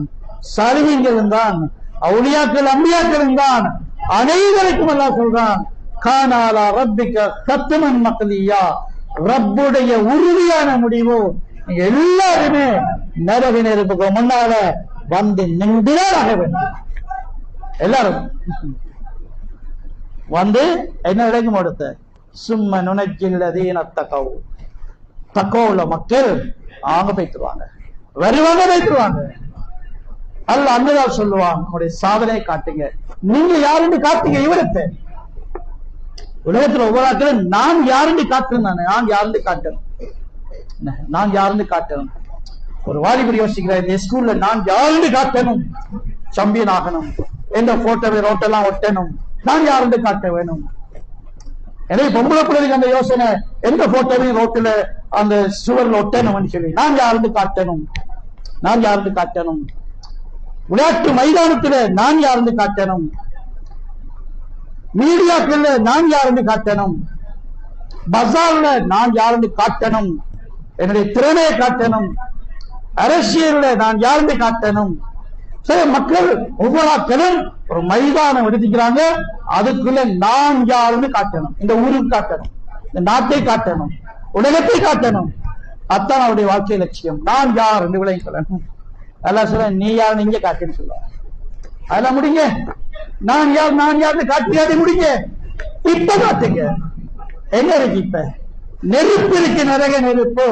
சாலிஹீன்களும் தான், அவுலியாக்கள் அம்பியாக்களும் தான், அனைவருக்கும் அல்லாஹ் சொல்றான், கானாலா ரப்பிக கத்மன் மக்லியா, ரப்புடைய உறுதியான முடிவு, எல்லாருமே நரக நெருப்புக்கு முன்னால வந்து நின்றுதான் ஆக வேண்டும். எல்லாரும் வந்து என்ன நடக்கும்? அடுத்த சும்ம நுணக்கில்லதீன தக்கவு, தக்கவுள்ள மக்கள் அவங்க போய்த்துருவாங்க, வருவாங்க, போய்த்துருவாங்க. அல்ல அங்கதான் சொல்லுவாங்க, உங்களுடைய சாதனையை காட்டுங்க, நீங்க யாருன்னு காட்டுங்க. இவரத்தை உலகத்துல ஒவ்வொரு ஆட்களும் நான் யாருன்னு காட்டணும், நான் யாருன்னு காட்டணும், நான் யாருன்னு காட்டணும். ஒரு வாலிபர் யோசிக்கிறார், இந்த ஸ்கூல்ல நான் யாருன்னு காட்டணும், சாம்பியன் ஆகணும், எந்த போட்டோவை ரோட்டெல்லாம் ஒட்டணும், நான் யாருன்னு காட்ட வேணும். எனவே பொம்பளை பிள்ளைக்கு அந்த யோசனை, எந்த போட்டோவையும் ரோட்டில் அந்த சுவர்ல ஒட்டணும்னு சொல்லி, நான் யாருன்னு காட்டணும், நான் யாருன்னு காட்டணும். விளையாட்டு மைதானத்துல நான் யாருன்னு காட்டணும், மீடியாக்கள்ல நான் யாருன்னு காட்டணும், பஜார்ல நான் யாருன்னு காட்டணும், என்னுடைய திறமையை காட்டணும், அரசியல்ல நான் யாருன்னு காட்டணும். சில மக்கள் ஒவ்வொரு ஒரு மைதானம் எடுத்துக்கிறாங்க, அதுக்குள்ள நான் யாருன்னு காட்டணும், இந்த ஊருக்கு காட்டணும், இந்த நாட்டை காட்டணும், உலகத்தை காட்டணும். அத்தான் அவருடைய வாழ்க்கை லட்சியம். நான் யார் என்று விளங்கிக்கொள்ளணும். அதெல்லாம் சொல்ல, நீ யாருன்னு இங்க காட்டுன்னு சொல்லுவாங்க. அதெல்லாம் முடிங்க, நான் யார், நான் யாருன்னு காட்டி முடிங்க. இப்ப காட்டுங்க. என்ன இருக்கு? இப்ப நெருப்பு இருக்கு, நரக நெருப்பு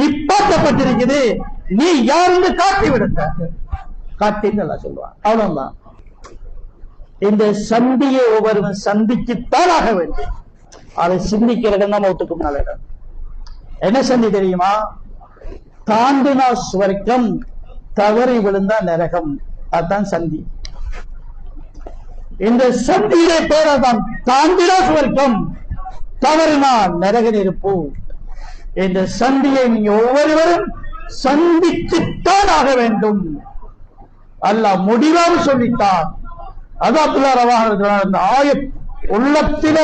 நிப்பாட்டப்பட்டிருக்குது, நீ யாருன்னு காட்டி விடுங்க, காட்டின்னு சொல்லுவான். அவ்வளவுதான். இந்த சந்தியை ஒவ்வொருவன் சந்திக்குத்தான் ஆக வேண்டும். அதை சிந்திக்கிற இடம் தான் மௌத்துக்கு முன்னால இடம். என்ன சந்தி தெரியுமா? தாண்டினா சுவர்க்கம், தவறி விழுந்தா நரகம். அதுதான் சந்தி. இந்த சந்தியிலே பேரதான் தாண்டினா சுவர்க்கம், தவறினா நரக நெருப்பு. இந்த சந்தியை நீங்க ஒவ்வொருவரும் சந்திச்சுத்தான் ஆக வேண்டும். அல்லாஹ் முடிவாக சொல்லித்தான். அது அப்துல்லா ரவாஹ் அந்த ஆயத் உள்ளத்தில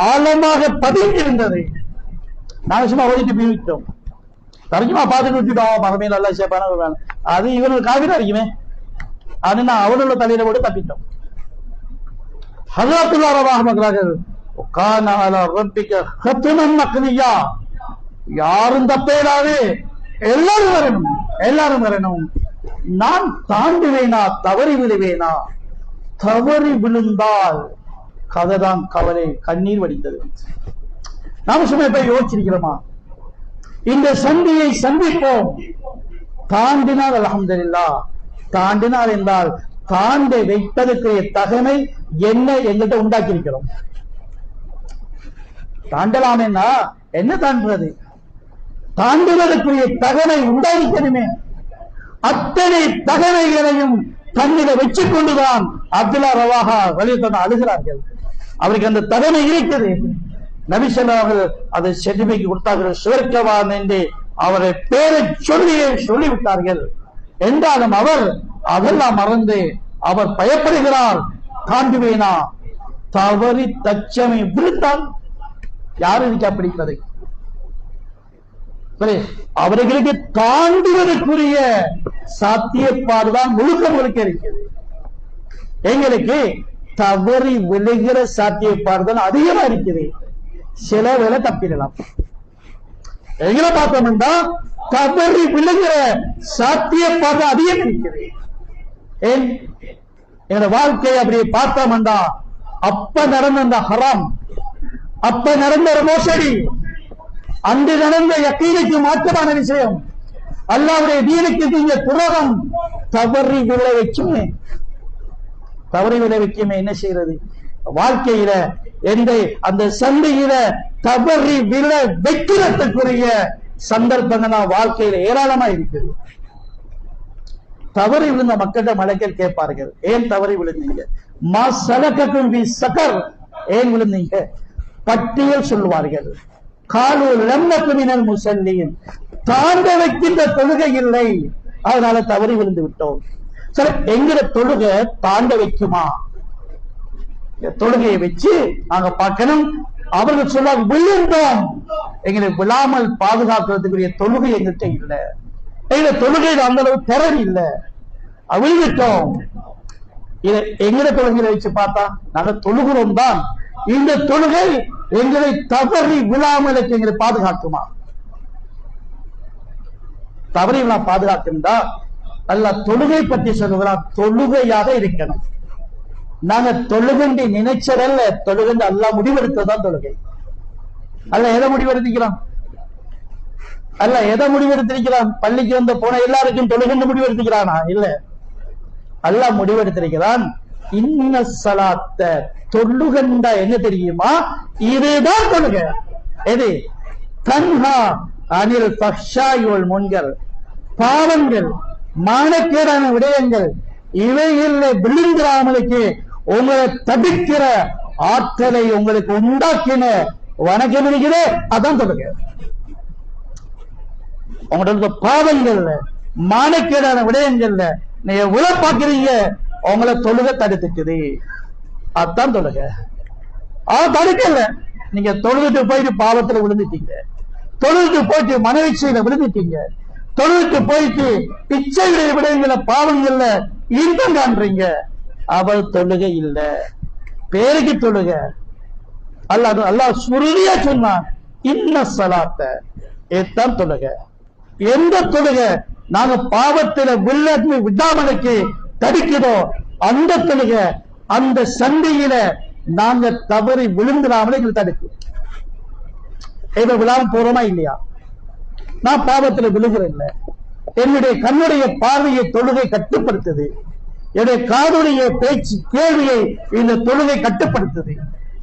ஆழமாக பதிந்திருந்தது. நாங்க சும்மா ஓதிட்டு போயிட்டோம், தர்ஜுமா பார்த்துட்டு விட்டுட்டோம், மகமே நல்லா சேப்பான அது இவனுக்கு காவிரி அறிக்குமே, அது நான் அவனோட தலையில போட்டு தப்பிட்டோம். ஹஜ்ரத்துல்லா ரவாஹ் மக்ராஜர் யாரும் தப்பேடாது, எல்லாரும் வரணும், எல்லாரும் வரணும். நான் தாண்டுவேனா, தவறி விழுவேனா? தவறி விழுந்தால் கதைதான் கவலை, கண்ணீர் வடித்தது. நாம சும்மா போய் யோசிச்சிருக்கிறோமா? இந்த சந்தியை சந்திப்போம். தாண்டினால் அல்ஹம்துலில்லாஹ், தாண்டினால் என்றால் தாண்ட வைப்பதற்கு தகமை என்ன எங்கிட்ட உண்டாக்கி இருக்கிறோம். தாண்டலாமேன்னா என்ன தாண்டுறது? தாண்டுவதற்குரிய தகமை உண்டாக்கணுமே. அத்தனை தகமைகளையும் தன்னிட வச்சுக் கொண்டுதான் அப்துல்லா ரவாஹா வலியுறுத்த அழுகிறார்கள். அவருக்கு அந்த தகமை இருக்குது. நபி ஸல்லல்லாஹு அலைஹி வஸல்லம் அதை செடிமைக்கு கொடுத்தார்கள், சுவர்க்கவான் என்று அவரை பேரை சொல்லிவிட்டார்கள். என்றாலும் அவர் அதெல்லாம் மறந்து அவர் பயப்படுகிறார். தாண்டுவேனா, தவறி தச்சமை விழுத்தால் யாரு இருக்கா பிடிக்கிறது? அவர்களுக்கு தாண்டுவதற்குரிய சாத்தியப்பாடுதான் முழுக்க முழுக்க இருக்கிறது. எங்களுக்கு தவறி விழுகிற சாத்தியப்பாடுதான் அதிகமா இருக்குது. சில வேலை தப்பிடலாம். எங்களை பார்த்தோம்னா தவறி விழுகிற சாத்தியப்பாடு அதிகம் இருக்குது. ஏன் எங்க வாழ்க்கையை அப்படியே பார்த்தோம்னா அப்ப நடந்த அந்த ஹராம், அப்ப நடந்த மோசடி, அன்று நடந்த யக்கீனுக்கு மாற்றமான விஷயம், அல்லாஹ்வுடைய தீனுக்கு செஞ்ச துரோகம் தவறி விளைவிக்குமே. தவறி விளைவிக்குமே என்ன செய்யறது? வாழ்க்கையில எந்த அந்த சந்தையில தவறி விழ வைக்கிறதுக்குரிய சந்தர்ப்பங்கள் வாழ்க்கையில ஏராளமா இருக்குது. தவறி விழுந்த மக்கள்கிட்ட மலக்கள் கேட்பார்கள், ஏன் தவறி விழுந்தீங்க? மா சலகக்கும் ஃபீ ஸகர், ஏன் விழுந்தீங்க? பட்டியல் சொல்லுவார்கள். காலு லம் நகு மினல் முஸல்லீன், தாண்ட வைக்கின்ற தொழுகை இல்லை, அதனால தவறி விழுந்து விட்டோம். சரி, எங்கிற தொழுகை தாண்ட வைக்குமா? தொழுகையை வச்சு நாங்க பார்க்கணும். அவர்கள் சொன்னாங்க விழுந்தோம், எங்களை விழாமல் பாதுகாக்கிறதுக்குரிய தொழுகை எங்கிட்ட இல்லை, எங்க தொழுகையில் அந்த அளவு திறன் இல்லை, விழுந்துட்டோம். இதை எங்கட தொழுகையில வச்சு பார்த்தா நாங்க தொழுகிறோம் தான், இந்த தொழுகை எங்களை தவறி விழாமல் எங்களை பாதுகாக்குமா? தவறி விழா பாதுகாக்குண்டா அல்லாஹ் தொழுகை பற்றி சொல்லுகிறான், தொழுகையாக இருக்கணும். நாங்க தொழுகண்டி நினைச்சதல்ல, தொழுகண்டு அல்லாஹ் முடிவெடுத்ததான் தொழுகை. அல்ல எதை முடிவெடுத்திக்கிறான்? அல்ல எதை முடிவெடுத்திருக்கிறான்? பள்ளிக்கு வந்த போன எல்லாருக்கும் தொழுகண்டு முடிவெடுத்துக்கிறானா? இல்ல, அல்லாஹ் முடிவெடுத்திருக்கிறான். இன்ன ஸலாத்த, தொழுகண்டா என்ன தெரியுமா? இதுதான் தொழுகை. எது? தன்ஹா அனில் ஃபஹ்ஷாய் வல் முன்கர், பாவங்கள் மானக்கேடான விடயங்கள் இவைகளில் விழுந்திராமலுக்கு உங்களை தடுக்கிற ஆற்றலை உங்களுக்கு உண்டாக்கின வணக்கம் இருக்கிறே, அதான் தொழுகை. உங்களோட பாவங்கள்ல மானக்கேடான விடயங்கள்ல நீங்க உழப்பாக்குறீங்க, உங்களை தொழுகை தடுத்துக்குது, அதான் தொழுகை. தடுக்கல, நீங்க தொழுதுட்டு போயிட்டு பாவத்துல விழுந்துட்டீங்க, தொழுதுட்டு போயிட்டு மனவீழ்ச்சியில விழுந்துட்டீங்க, தொழுதுட்டு போயிட்டு பிச்சைகளுடைய விடயங்கள பாவங்கள்ல இன்பம் காண்றீங்க, அவள் தொழுகை இல்ல, பேருக்கு தொழுகை. அல்லாஹ் சுருதியா சொன்னான், இன்ன ஸலாத்த, இதுதான் தொழுகை. எந்த தொழுகை நாங்க பாவத்தில விடாமலுக்கு தடுக்கிறதோ அந்த தொழுகை, அந்த சண்டையில நாங்க தவறி விழுந்துடாமலே எங்களுக்கு தடுக்கும். இப்ப விழாம போறோமா இல்லையா? நான் பாவத்துல விழுகிறேன் இல்ல, என்னுடைய கண்ணுடைய பார்வையை தொழுகை கட்டுப்படுத்துது, என்னுடைய காதுடைய பேச்சு கேள்வியை இந்த தொழுகை கட்டுப்படுத்துது.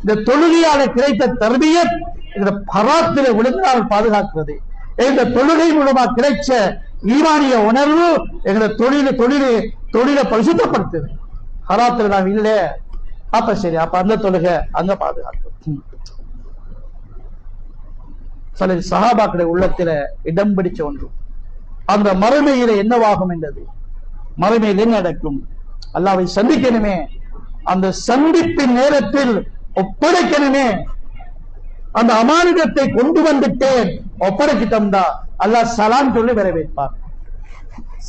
இந்த தொழுகையால கிடைத்த தர்பியத் இந்த பராத்தில விழுந்தால் பாதுகாக்கிறது. இந்த தொழுகை மூலமா கிடைச்ச ஈமானிய உணர்வு எங்களை தொழிலை பரிசுத்தப்படுத்துது. ஹராத்துல நாம் இல்ல, அப்ப சரி, அப்ப அந்த தொழுகை அங்க பாதுகாக்கும். சில சஹாபாக்களுடைய உள்ளத்தில இடம் பிடிச்ச ஒன்று, அந்த மறுமையில என்னவாகும் என்றது, மறுமையில் என்ன நடக்கும், அல்லாஹ்வை சந்திக்கணுமே, அந்த சந்திப்பின் நேரத்தில் ஒப்படைக்கணுமே, அந்த அமானிதத்தை கொண்டு வந்துட்டேன் ஒப்படைக்கிட்டோம்டா அல்லாஹ் சலாம் சொல்லி வரவேற்பார்.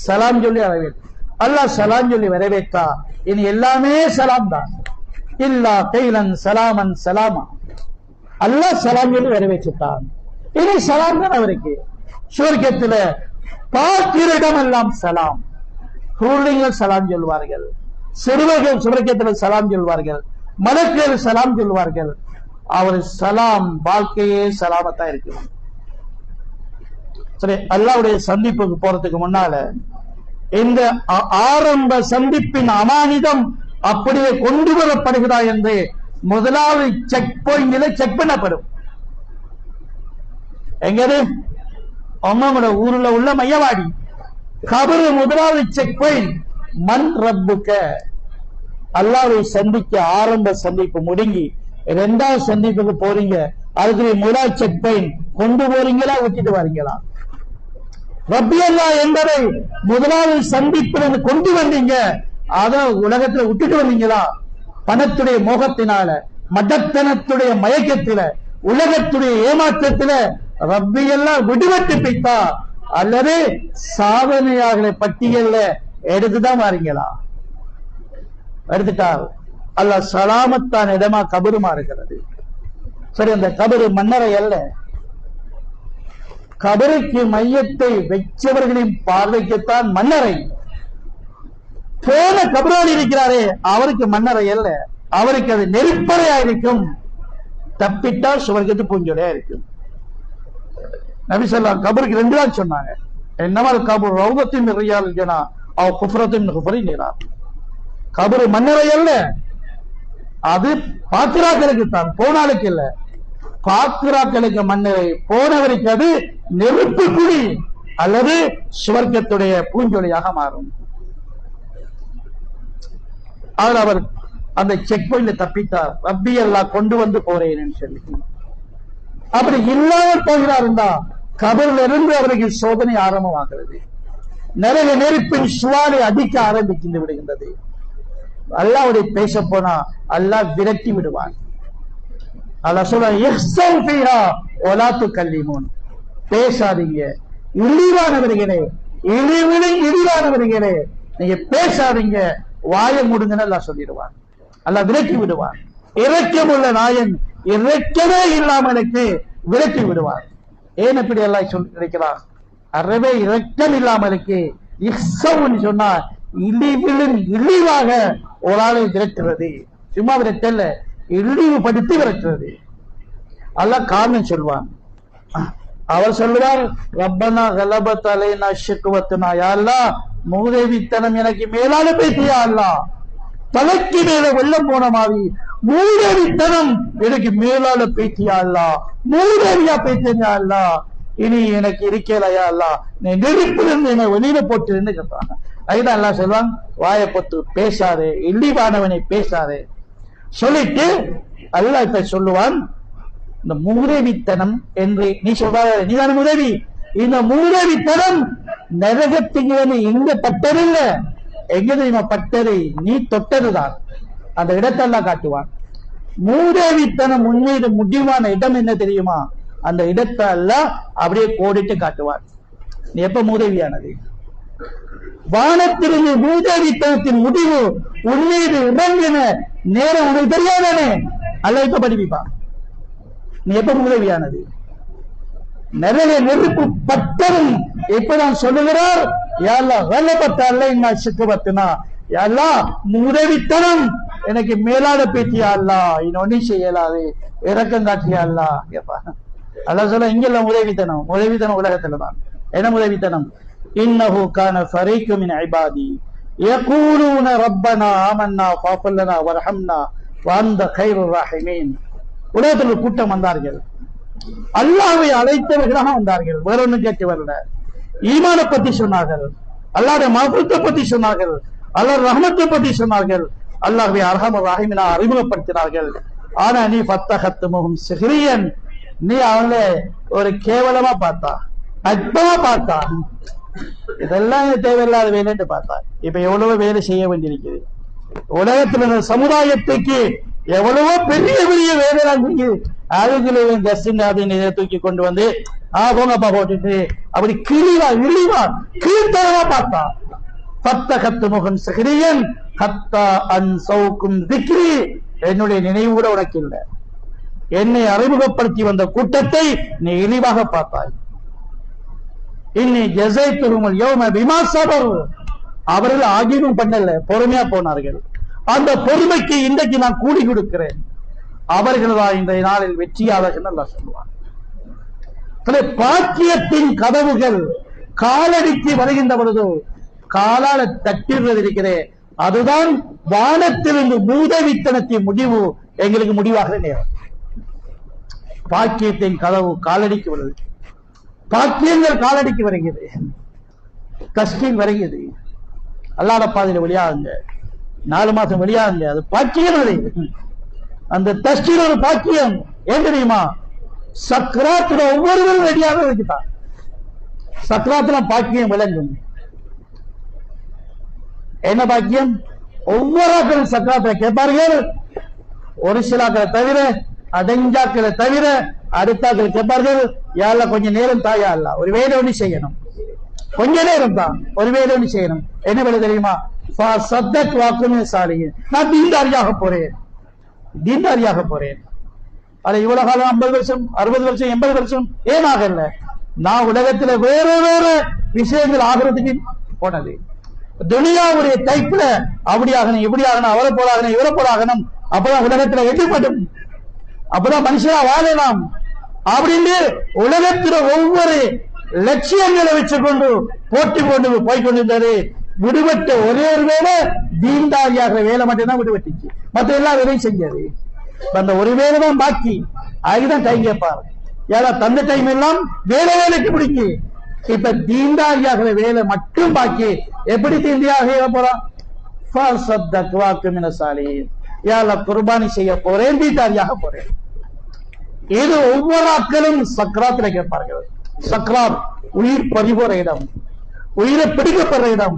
சலாம் சொல்லி வரவேற்பார். அல்லாஹ் சலாம் சொல்லி வரவேற்றா இனி எல்லாமே சலாம் தான். இல்லா கைலன் சலாமன் சலாமா, அல்லாஹ் சலாம் சொல்லி வரவேற்றான். இனி சலாம் தான் அவருக்கு. சுவர்க்கத்துல பார்க்கிற இடம் எல்லாம் சலாம். ஹூர்லிங்கள் சலாம் சொல்வார்கள், சிறுவர்கள் சுவர்க்கத்தில் சலாம் சொல்வார்கள், மலக்குகள் சலாம் சொல்வார்கள். அவர் சலாம் வாழ்க்கையே சலாமத்தா இருக்கு. சரி, அல்லாஹ்வுடைய சந்திப்புக்கு போறதுக்கு முன்னால இந்த ஆரம்ப சந்திப்பின் அமானிதம் அப்படியே கொண்டு வரப்படுகிறதா என்று முதலாவது செக் பாயிண்ட்ல செக் பண்ணப்படும். எங்கது? உங்களோட ஊர்ல உள்ள மையவாடி கபரு முதலாவது செக் பாயிண்ட். மன் ரப்புக்க, அல்லாஹ்வை சந்திக்க ஆரம்ப சந்திப்பு முடுங்கி இரண்டாவது சந்திப்புக்கு போறீங்க, அதுக்கு முதலாவது செக் பாயிண்ட் கொண்டு போறீங்களா விட்டுட்டு வரீங்களா? ரப்பி அல்லாஹ் என்பதை முதலாவது சந்திப்பில் கொண்டு வந்தீங்க, அத உலகத்துல விட்டுட்டு வந்தீங்களா? பணத்துடைய மோகத்தினால, மடத்தனத்துடைய மயக்கத்தில, உலகத்துடைய ஏமாற்றத்தில ரப்பி எல்லாம் விடுபட்டு போய்த்தா அல்லது சாதனையாளர்களை பட்டியல்ல எடுத்துதான் வாரீங்களா? எடுத்துட்டார். அல்லாஹ் சலாமத்தான் இடமா கபருமா இருக்கிறது. சரி, அந்த கபரு மன்னரை அல்ல, கபருக்கு மையத்தை வச்சவர்களின் பார்வைக்குத்தான் மன்னரை. போன கபரோடு இருக்கிறாரே அவருக்கு மன்னரை அல்ல, அவருக்கு அது நெருப்பறையா இருக்கும். தப்பிட்டால் சுவர்க்கத்து பூஞ்சொலையா இருக்கும். நபி ஸல்லல்லாஹு கபருக்கு 2 தான் சொன்னாங்க. என்னமால் கபர் ரௌதத்தின் ரியால் ஜனா அவ குஃப்ரத்தின் குஃப்ரி நீரா. கபரு மன்னரை அல்ல, அது பாத்திராக்களுக்கு தான், போனாளுக்கு இல்ல. பாத்திராக்களுக்கு மன்னரை, போனவருக்கு அது நெருப்பு குழி அல்லது சுவர்க்கத்துடைய பூஞ்சொலியாக மாறும். அவர் அந்த செக் பாயிண்ட்ல தப்பித்தார். ரப்பி அல்லாஹ் கொண்டு வந்து போறேன்னு சொல்லி. அப்படி இல்லாமல் போகிறார் இருந்தா கபரில் இருந்து அவருக்கு சோதனை ஆரம்பமாகிறது. நிறைய நெருப்பின் சுவாலை அடிக்க ஆரம்பித்து விடுகின்றது. அல்லாஹ்வுடைய பேச போனா அல்லாஹ் விரட்டி விடுவான். அல்லாஹ் சொல்றான், பேசாதீங்க இழிவானவர்களே, இழிவானவர்களே, நீங்க பேசாதீங்க, வாய முடுங்கன்னு அல்லாஹ் சொல்லிடுவான். அல்லாஹ் விரட்டி விடுவான். இரக்கமுள்ள நாயன் இரக்கமே இல்லாமலுக்கு விரட்டி விடுவான். ஏன் இப்படி எல்லாம் சொல்லி கிடைக்கிறான்? அறவே இரக்கம் இல்லாமலுக்கு இஹ்சவுன்னு சொன்னா இழிவாக ஒரு ஆளை விரட்டுறது. சும்மா விரட்டல்ல, இழிவுபடுத்தி விரட்டுறது. அல்லாஹ் காரணம் சொல்வான். அவர் சொல்லுவார், ரப்பனா கலபத் அலைனா ஷிக்வத்துனா, யா அல்லாஹ் மூதேவித்தனம் எனக்கு மேலான பேசியா அல்லாஹ், தலைக்கு மேல வெள்ளம் போன மாதிரி மூதேவித்தனம் எனக்கு மேலான பேசியா அல்லாஹ், மூதேவியா பேசியா அல்லாஹ், இனி எனக்கு இருக்கலையா அல்லாஹ், நீ நெருப்பிலிருந்து என்னை வெளியில போட்டுன்னு கேட்பாங்க. அதுதான் அல்லாஹ் சொல்லுவான், வாயை பொத்து பேசாதே, இழிவானவனை பேசாதே சொல்லிட்டு அல்லாஹ் இப்ப சொல்லுவான், இந்த மூதேவித்தனம் என்று நீ சொல்றாத, நீதான மூதேவி, இந்த மூதேவித்தனம் நரகத்துக்கு எங்க பட்டது இல்ல, எங்க தெரியுமா பட்டது, நீ தொட்டதுதான். அந்த இடத்தெல்லாம் காட்டுவான். மூதேவித்தனம் உண்மையில முடிவான இடம் என்ன தெரியுமா? அந்த இடத்தை எல்லாம் அப்படியே கோடிட்டு காட்டுவான். நீ எப்ப மூதேவியானது? வானத்திலிருந்து மூதேவித்தனத்தின் முடிவு உண்மையில இறங்கின நேரம் உனக்கு தெரியாதானே? அல்ல இப்ப படிப்பான். நீ எப்ப மூதேவியானது? நிறைய நெருப்பு பட்டதும் எப்பதான் சொல்லுகிறார், யாரெல்லாம் வெள்ளப்பட்ட அல்ல இங்க சிக்குபத்துனா, யாரெல்லாம் மூதேவித்தனம் எனக்கு மேலான பேச்சியா அல்லா, இன்னொன்னு செய்யலாது, இறக்கம் காட்டியா அல்லா கேப்பா. அல்லாஹ் சொல்ல, இங்கெல்லாம் உதவித்தனம், உதவித்தனம் உலகத்துலதான். என்ன உதவித்தனம்? இன்னஹு கான ஃபரீக்கு மின் இபாதி யகூலூன ரப்பனா ஆமன்னா ஃபஃபர் லனா வர்ஹம்னா வஅன்த கைருர் ராஹிமீன். உலகத்தில் ஒரு கூட்டம் வந்தார்கள், அல்லாஹ்வை அழைத்தவர்களாக வந்தார்கள், வேற ஒன்றும் கேட்டு வரல. ஈமான பத்தி சொன்னார்கள், அல்லாஹ்வுடைய மஃபூத்தை பத்தி சொன்னார்கள், அல்லாஹ் ரஹ்மத்தை பத்தி சொன்னார்கள், அல்லாஹ்வை அர்ஹமர் ராஹிமீனா அறிமுகப்படுத்தினார்கள். ஆனா நீ ஃபத்தஹத்துமுஹும் சிஹ்ரியன், நீ அவங்கள ஒரு கேவலமா பார்த்தா, அற்பமா பார்த்தா, இதெல்லாம் தேவையில்லாத வேலைன்னு பார்த்தா. இப்ப எவ்வளவோ வேலை செய்ய வேண்டியிருக்குது உலகத்துல. இந்த சமுதாயத்துக்கு எவ்வளவோ பெரிய பெரிய வேலைலாம் செஞ்சு அதுக்குள்ள கஸ்டின் அப்படின்னு இதை தூக்கி கொண்டு வந்து போங்கப்பா போட்டுட்டு அப்படி கிழிவா இழிவா கீழ்த்தரமா பார்த்தா. ஃபத்தஹத்துமுஹும் சிஹ்ரியன் ஹத்தா அன்ஸௌகும் திக்ரி, என்னுடைய நினைவு கூட உனக்கு இல்லை. என்னை அறிமுகப்படுத்தி வந்த கூட்டத்தை நீ இழிவாக பார்த்தாய். இன்னி ஜஸைத்துஹுமுல் யௌம பிமா ஸபரு, அவர்கள் ஆகியும் பண்ணல, பொறுமையா போனார்கள். அந்த பொறுமைக்கு இன்றைக்கு நான் கூலி கொடுக்கிறேன். அவர்கள் தான் இந்த நாளில் வெற்றியாளர்கள் அல்லாஹ் சொல்லுவான். பாக்கியத்தின் கதவுகள் காலடிக்கு வருகின்ற பொழுது காலால தட்டிடுறது இருக்கிறே, அதுதான் வானத்திலிருந்து மூதவித்தனத்தின் முடிவு எங்களுக்கு முடிவாக நேரம். பாக்கியத்தின் கதவு காலடிக்கு வருது, பாக்கியங்கள் காலடிக்கு வருகிறது, கஷ்டம் வருகிறது. அல்லாஹ் பாதையில வெளியாகுங்க, 4 மாசம் வெளியாகுங்க, அது பாக்கியம். அந்த தஸ்டீர் ஒரு பாக்கியம். ஏன் தெரியுமா? சக்ராத்துல ஒவ்வொருவரும் ரெடியாக வைக்கிட்டான். சக்ராத்துல பாக்கியம் விளங்கும். என்ன பாக்கியம்? ஒவ்வொரு சக்ராத்துல கேட்பார்கள். ஒரு சிலாக்களை தவிர, அடைஞ்சாக்களை தவிர அடுத்தாக்கள் கேட்பார்கள், யாரெல்லாம் கொஞ்சம் நேரம் தாயா இல்ல, ஒரு வேலை ஒண்ணு செய்யணும், கொஞ்ச நேரம் தான், ஒரு வேலை ஒண்ணு செய்யணும். என்ன வேலை தெரியுமா? நான் தீன்தாரியாக போறேன், தீன்தாரியாக போறேன். அது இவ்வளவு காலம் 50 வருஷம் 60 வருஷம் 80 வருஷம் ஏனாக இல்ல, நான் உலகத்துல வேற வேற விஷயங்கள் ஆகிறதுக்கு போனது. துனியாவுடைய டைப்ல அப்படி ஆகணும் இப்படி ஆகணும், அவரை போல ஆகணும் இவரை போல ஆகணும், அப்பதான் உலகத்துல எட்டுப்படும், அப்பதான் மனுஷனா வாழலாம் அப்படின்னு உலகத்துல ஒவ்வொரு லட்சியங்களை வச்சுக்கொண்டு போட்டி கொண்டு போய்கொண்டிருந்தாரு. விடுபட்ட ஒரே ஒரு வேலை தீன்தாரியாக வேலை மட்டும்தான் விடுபட்டுச்சு, மற்ற எல்லா வேலையும் செஞ்சாரு. அந்த ஒரு வேலை தான் பாக்கி, அதுதான் டைம் கேட்பாரு. ஏன்னா தந்த டைம் எல்லாம் வேலை வேலைக்கு பிடிக்கு. இப்ப தீன்தாரியாக வேலை மட்டும் பாக்கி. எப்படி தீன்தாரியாக போறான்? குர்பானி செய்ய போறேன், தீன்தாரியாக போறேன். இது ஒவ்வொரு ஆட்களும் சக்ராத்துல கேட்பார்கள். சக்ராத் உயிர் பறிபோற இடம், உயிரை பிடிக்கப்படுற இடம்.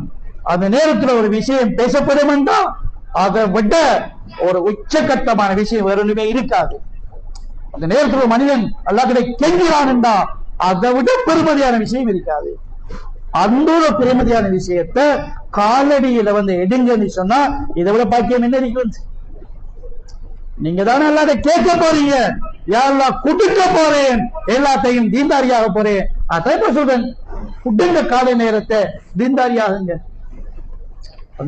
அந்த நேரத்தில் ஒரு விஷயம் பேசப்படும் என்றால் அதை விட ஒரு உச்சகட்டமான விஷயம் வேறொன்றுமே இருக்காது. அந்த நேரத்தில் ஒரு மனிதன் அல்லாஹ்விட கெஞ்சுகிறான் என்றால் அதை விட பெருமதியான விஷயம் இருக்காது. அந்த ஒரு பெருமதியான விஷயத்தை காலடியில வந்து எடுங்கன்னு சொன்னா இதை விட பாக்கியம் என்ன இருக்கு? நீங்க தானே அல்லாஹ்விட கேட்க போறீங்க, யா அல்லாஹ் கொடுக்க போறேன், எல்லாத்தையும் தீன்தாரியாக போறேன். அதான் சொல்றேன், கொடுங்க காலை நேரத்தை தீன்தாரியாகுங்க.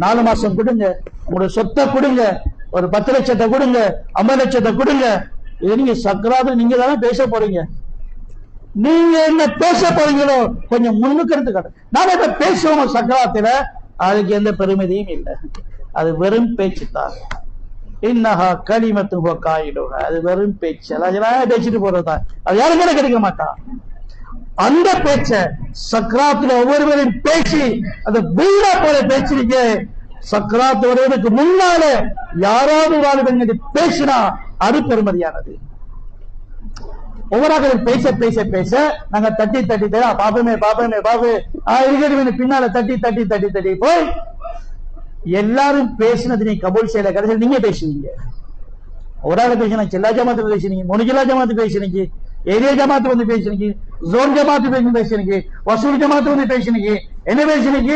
4 மாசம் கொடுங்க, உங்களுடைய சொத்தை கொடுங்க, ஒரு 10 லட்சத்தை கொடுங்க, 50 லட்சத்தை கொடுங்க. இது நீங்க சக்கராது நீங்க தானே பேச போறீங்க. நீங்க என்ன பேச போறீங்களோ கொஞ்சம் முன்னுக்கு எடுத்து நாம இப்ப பேசுவோம் சக்கராத்துல, அதுக்கு எந்த பெருமதியும் இல்லை. அது வெறும் பேச்சு தான். இன்னஹா கலிமத்துஹு காயிடுஹா, அது வெறும் பேச்சு. எல்லாம் பேசிட்டு போறதுதான், அது யாரும் கூட கிடைக்க மாட்டான். அந்த பேச்ச சக்கராத்துல ஒவ்வொருவரையும் பேசி அந்த வீடா போல பேசிருக்க. சக்கராத் வருவதற்கு முன்னால யாராவது வாழ்க்கை பேசினா அது பெருமதியானது. ஒவ்வொரு பேச பேச பேச நாங்க தட்டி தட்டி பாப்பமே பாப்பமே பாப்பு இருக்கிறது பின்னால தட்டி தட்டி தட்டி தட்டி போய் எல்லாரும் பேசினது நீ கபூல் செய்யல, கடைசியில் நீங்க பேசுவீங்க. ஒரு ஆள் பேசினா சில்லா ஜமாத்து பேசுனீங்க, 3 ஜில்லா ஜமாத்து பேசுனீங்க, ஏரியா ஜமாத்து வந்து பேசுனீங்க, ஜோன் ஜமாத்து பேசுனீங்க, வசூல் ஜமாத்து வந்து பேசுனீங்க. என்ன பேசுனீங்க?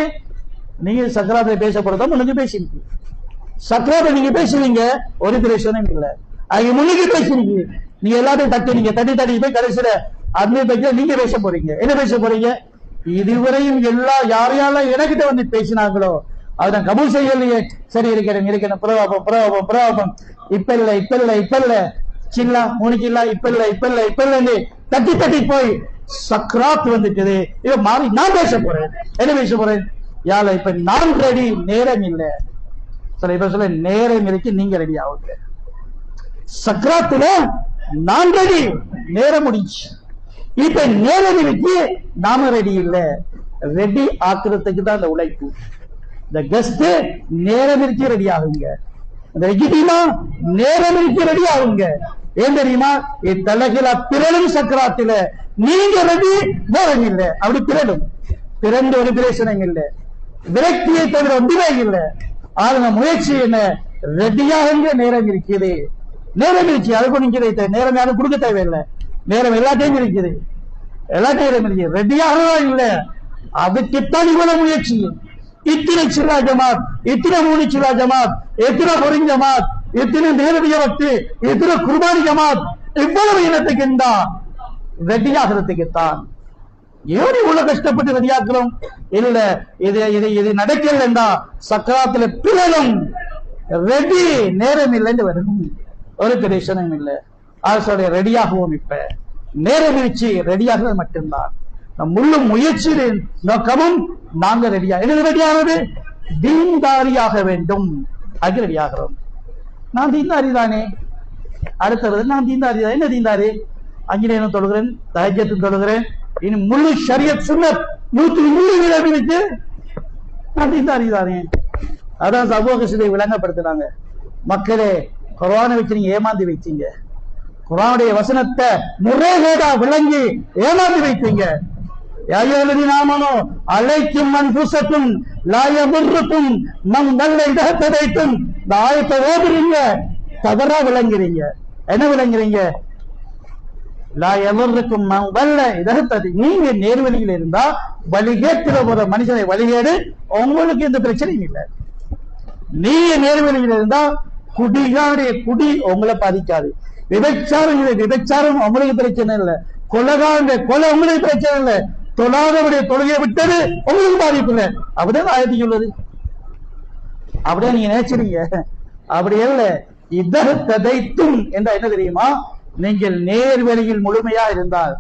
நீங்க சக்கராத்தை பேச போறதா முன்னுக்கு பேசுனீங்க. சக்கராத்தை நீங்க பேசுவீங்க, ஒரு பிரச்சனையும் இல்லை. அது முன்னுக்கு பேசுனீங்க. நீங்க எல்லாத்தையும் தட்டுனீங்க, தட்டி தட்டி போய் கடைசியில அந்த பேச்ச நீங்க பேச போறீங்க. என்ன பேச போறீங்க? இதுவரையும் யாரையால எனக்கிட்ட வந்து பேசினாங்களோ அதை கபூல் செய்யலையே, சரி இருக்கிறேன் இருக்கிறேன், பிரவாபம் பிரவாபம் பிரவாபம், இப்ப இல்ல இப்ப இல்ல இப்ப இல்ல, சில்லா 3 கில்லா இப்ப இல்ல இப்ப இல்ல இப்ப இல்ல தட்டி தட்டி போய் சக்ராத் வந்துட்டது. இதை மாறி நான் பேச போறேன். என்ன பேச போறேன்? யால இப்ப நான் ரெடி, நேரம் இல்லை. சில இப்ப சொல்ல நேரம் இருக்கு, நீங்க ரெடி ஆகுங்க. சக்ராத்துல நான் ரெடி, நேரம் முடிச்சு. இப்ப நேரம் இருக்கு, நாம ரெடி இல்ல. ரெடி ஆக்குறதுக்கு தான் இந்த உழைப்பு. இந்த கெஸ்ட் நேரம் இருக்கு ரெடி ஆகுங்க, இந்த எஜிடிமா நேரம் இருக்கு ரெடி ஆகுங்க. ஏன் தெரியுமா? தலைகளா பிறலும் சக்கராத்துல நீங்க ரெடி, நேரம் இல்லை. அப்படி பிறலும் பிறந்த ஒரு பிரச்சனை இல்லை, விரக்தியை தவிர ஒன்றுமே இல்லை. ஆனா முயற்சி என்ன? ரெடியாக நேரம் இருக்குது, நேரம் இருக்கு. அதுக்கு நீங்க நேரம் யாரும் கொடுக்க தேவையில்லை. நேரம் எல்லாத்தையும் இருக்குது, எல்லா நேரம் இருக்கு. ரெடியாக இல்லை, அதுக்குத்தான் இவ்வளவு முயற்சி. இத்தனை சில்லா ஜமாத், இத்தனை 3 சில்லா ஜமாத், எத்தனை பொறிஞ் ஜமாத், எத்தனை நேரடிய வக்து, எத்தனை குர்பானி ஜமாத், இவ்வளவு இனத்துக்கு ரெடியாகிறதுக்குத்தான். ஏன் இவ்வளவு கஷ்டப்பட்டு ரெடியாக்குறோம்? இல்ல இது இது இது நடக்கலன்னா சக்கராத்துல பிறலும் ரெடி, நேரம் இல்லைன்னு வரும், ஒரு பிரச்சனையும் இல்லை. அரசுடைய ரெடியாகவும் இப்ப நேரம் வச்சு ரெடியாகிறது மட்டும்தான். முழு முயற்சியின் நோக்கமும் நாங்க ரெடியா. எது ரெடியாகிறது? தீன்தாரியாக வேண்டும், அது ரெடியாகிறோம். நான் தீன்தாரி தானே, அடுத்தது நான் தீன்தாரி தான். என்ன தீன்தாரி? 5 நேரம் தொழுகிறேன், தஹஜ்ஜத் தொழுகிறேன், இனி முழு ஷரியத் சுன்னத் 100% நான் தீன்தாரி தானே. அதான் சமூகத்தை விளங்கப்படுத்தினாங்க. மக்களே, குர்ஆனை வச்சு நீங்க ஏமாந்து வைத்தீங்க, குர்ஆனுடைய வசனத்தை முறைகேடா விளங்கி ஏமாந்து வைத்தீங்க. அலைக்கும் மன்புசத்தும் லாயபுர்ருக்கும் நம் நல்ல இடத்தைக்கும் இந்த ஆயத்தை ஓதுறீங்க, தவறா விளங்குறீங்க. என்ன விளங்குறீங்க? லாயபுர்ருக்கும் நம் வல்ல இடத்தை. நீங்க நேர்வழியில் இருந்தா வழிகேட்டில் ஒரு மனுஷனை வழிகேடு, உங்களுக்கு எந்த பிரச்சனையும் இல்லை. நீங்க நேர்வழியில் இருந்தா குடிகாருடைய குடி உங்களை பாதிக்காது. விபச்சாரம் உங்களுக்கு பிரச்சனை இல்லை. கொலைகாருடைய கொலை உங்களுக்கு பிரச்சனை இல்லை. தொழாதவருடைய தொழுகையை விட்டது உங்களுக்கு பாதிப்பு இல்லை. அப்படிதான் ஆயத்தி சொல்லுது. அப்படியே நீங்க நினைச்சிருங்க. அப்படி அல்ல. இதற்கதைத்தும் என்ற என்ன தெரியுமா? நீங்கள் நேர்வழியில் முழுமையா இருந்தால்,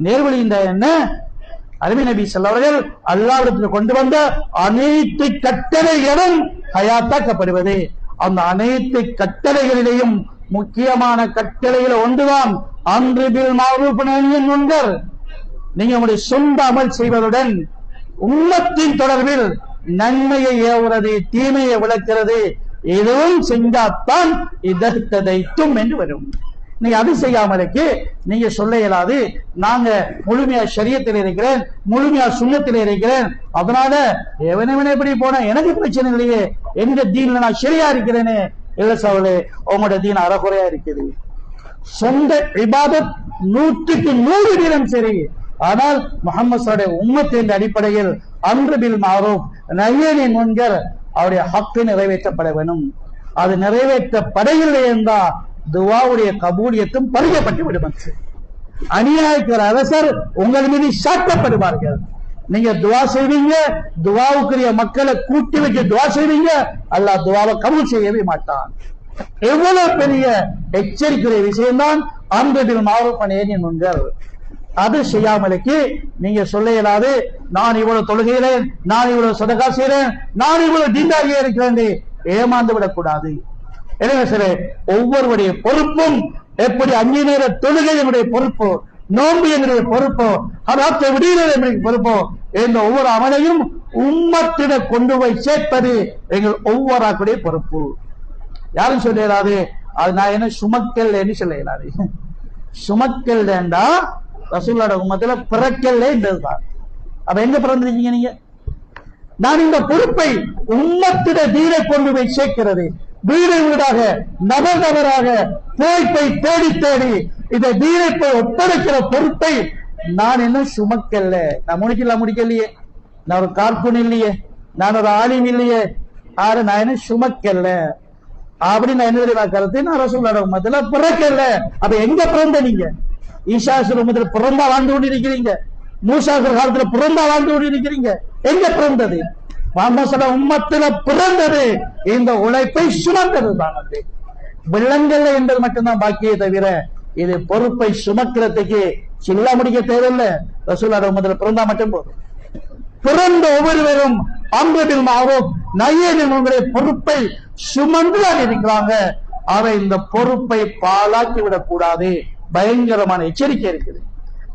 நேர்வழி என்ன? அருமை நபி ஸல்லல்லாஹு அலைஹி வஸல்லம் அல்லாஹ்விடத்தில் கொண்டு வந்த அனைத்து கட்டளைகளும் ஹயாத்தாக்கப்படுவது. அந்த அனைத்து கட்டளைகளிலேயும் முக்கியமான கட்டளைகள் ஒன்றுதான் அம்ரு பில் மஅரூஃப் நஹ்யு அனில் முன்கர். நீங்க உங்களுடைய சொந்த அமல் செய்வதுடன் உம்மத்தின் தொடர்பில் நன்மையை ஏவுறது, தீமையை விளக்கிறது, எதுவும் செஞ்சாத்தான் இதற்கதைத்தும் என்று வரும். நீங்க அது செய்யாமலுக்கு நீங்க சொல்ல இயலாது, நாங்க முழுமையா ஷரியத்தில் இருக்கிறேன், முழுமையா சுன்னத்தில் இருக்கிறேன், அதனால எவனவன எப்படி போனா எனக்கு பிரச்சனை இல்லையே, எங்க தீன்ல நான் சரியா இருக்கிறேனே. இல்ல சவலே, உங்களோட தீன் அறகுறையா இருக்குது. சொந்த இபாதத் 100% வீதம் சரி. ஆனால் முஹம்மது உம்மத் என்ற அடிப்படையில் அம்ரு பில் மஅரூஃப் நஹ்யு அனில் முன்கர் அவருடைய ஹக்கு நிறைவேற்றப்பட வேண்டும். அது நிறைவேற்றப்படவில்லை என்றால் துவாவுடைய கபூலியத்தும் பறிக்கப்பட்டு விடும். அநியாயக்கிற அரசர் உங்கள் மீது சாட்டப்படுவார்கள். நீங்க துவா செய்வீங்க, துவாவுக்குரிய மக்களை கூட்டி வச்சு துவா செய்வீங்க, அல்லாஹ் துவாவை கபூல் செய்யவே மாட்டான். எவ்வளவு பெரிய எச்சரிக்கிற விஷயம்தான் அம்ரு பில் மஅரூஃப் நஹ்யு அனில் முன்கர். அது செய்யாமலுக்கு நீங்க சொல்ல இயலாது, நான் இவ்வளவு தொழுகிறேன், நான் இவ்வளவு சதகா செய்கிறேன், நான் இவ்வளவு தீண்டாரியா இருக்கிறேன், ஏமாந்து விடக்கூடாது. எனவே சரி, ஒவ்வொருவருடைய பொறுப்பும் எப்படி 5 நேர தொழுகை என்னுடைய பொறுப்போ, நோன்பு என்னுடைய பொறுப்போ, அதாவது விடுதலை என்னுடைய பொறுப்போ, என்ற ஒவ்வொரு அமலையும் உம்மத்திட கொண்டு போய் சேர்ப்பது எங்கள் ஒவ்வொருடைய பொறுப்பு. யாரும் சொல்ல இயலாது, அது நான் என்ன சுமக்கல் என்று சொல்ல இயலாது. சுமக்கல் வேண்டா ரசூலுல்லாஹி உம்மத்தில பிறக்கல்ல என்றதுதான். அப்ப எங்க பிறந்திருக்கீங்க நீங்க? நான் இந்த பொறுப்பை உம்மத்திட தீரை கொண்டு போய் சேர்க்கிறது, வீடு வீடாக நபர் நபராக போய் தேடி தேடி இதை தீரை போய் ஒப்படைக்கிற பொறுப்பை நான் என்ன சுமக்கல்ல. நான் முடிக்கலையே, நான் ஒரு கார்பூன் இல்லையே, நான் ஒரு ஆலிம் இல்லையே, ஆறு நான் என்ன சுமக்கல்ல அப்படி நான் என்ன தெரியுமா கருத்து? நான் ரசூலுல்லாஹி உம்மத்தில பிறக்கல்ல. அப்ப எங்க பிறந்த நீங்க? ஈசா உம்மத்தில் பிறந்தா வாழ்ந்து கொண்டு இருக்கிறீங்க, மூசா காலத்துல பிறந்தா வாழ்ந்து கொண்டு இருக்கிறீங்க. எங்க பிறந்தது? முஹம்மது உம்மத்தில பிறந்தது இந்த உழைப்பை சுமந்தது தான். அது விலங்கல்ல என்பது மட்டும்தான் பாக்கியே தவிர இது பொறுப்பை சுமக்கிறதுக்கு சில்ல முடிக்க தேவையில்லை. ரசூலுல்லாஹி உம்மத்தில பிறந்தா மட்டும் போதும். பிறந்த ஒவ்வொருவரும் அம்ரு பில் மஅரூஃப் நஹ்யு அனில் முன்கர் பொறுப்பை சுமந்துதான் இருக்கிறாங்க. அவை இந்த பொறுப்பை பாழாக்கி விடக் கூடாது. பயங்கரமான எச்சரிக்கை இருக்குது.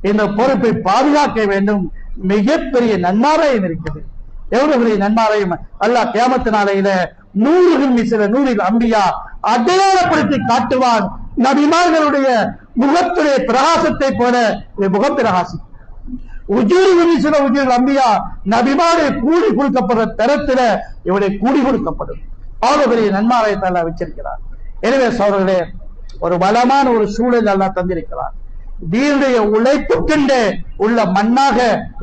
இந்த பொறுப்பை பாதுகாக்க வேண்டும். மிகப்பெரிய நன்மாராயம் இருக்குது. எவ்வளவு பெரிய நன்மாராயம்! அல்லாஹ் கியாமத் நாளையில 100 அம்பியா அடையாளப்படுத்தி காட்டுவான். நபிமார்களுடைய முகத்துடைய பிரகாசத்தை போல முகம் பிரகாசி. உஜூர் அம்பியா நபிமாரை கூடி கொடுக்கப்படுற தரத்துல இவருடைய கூடி கொடுக்கப்படும். அவ்வளவு பெரிய நன்மாராயத்தை அல்லாஹ் வச்சிருக்கிறார். எனவே சோழர்களே, ஒரு வளமான ஒரு சூழல் அல்லாஹ் தந்திருக்கிறார். தீனுடைய உழைப்புக்கென்று உள்ள மண்ணாக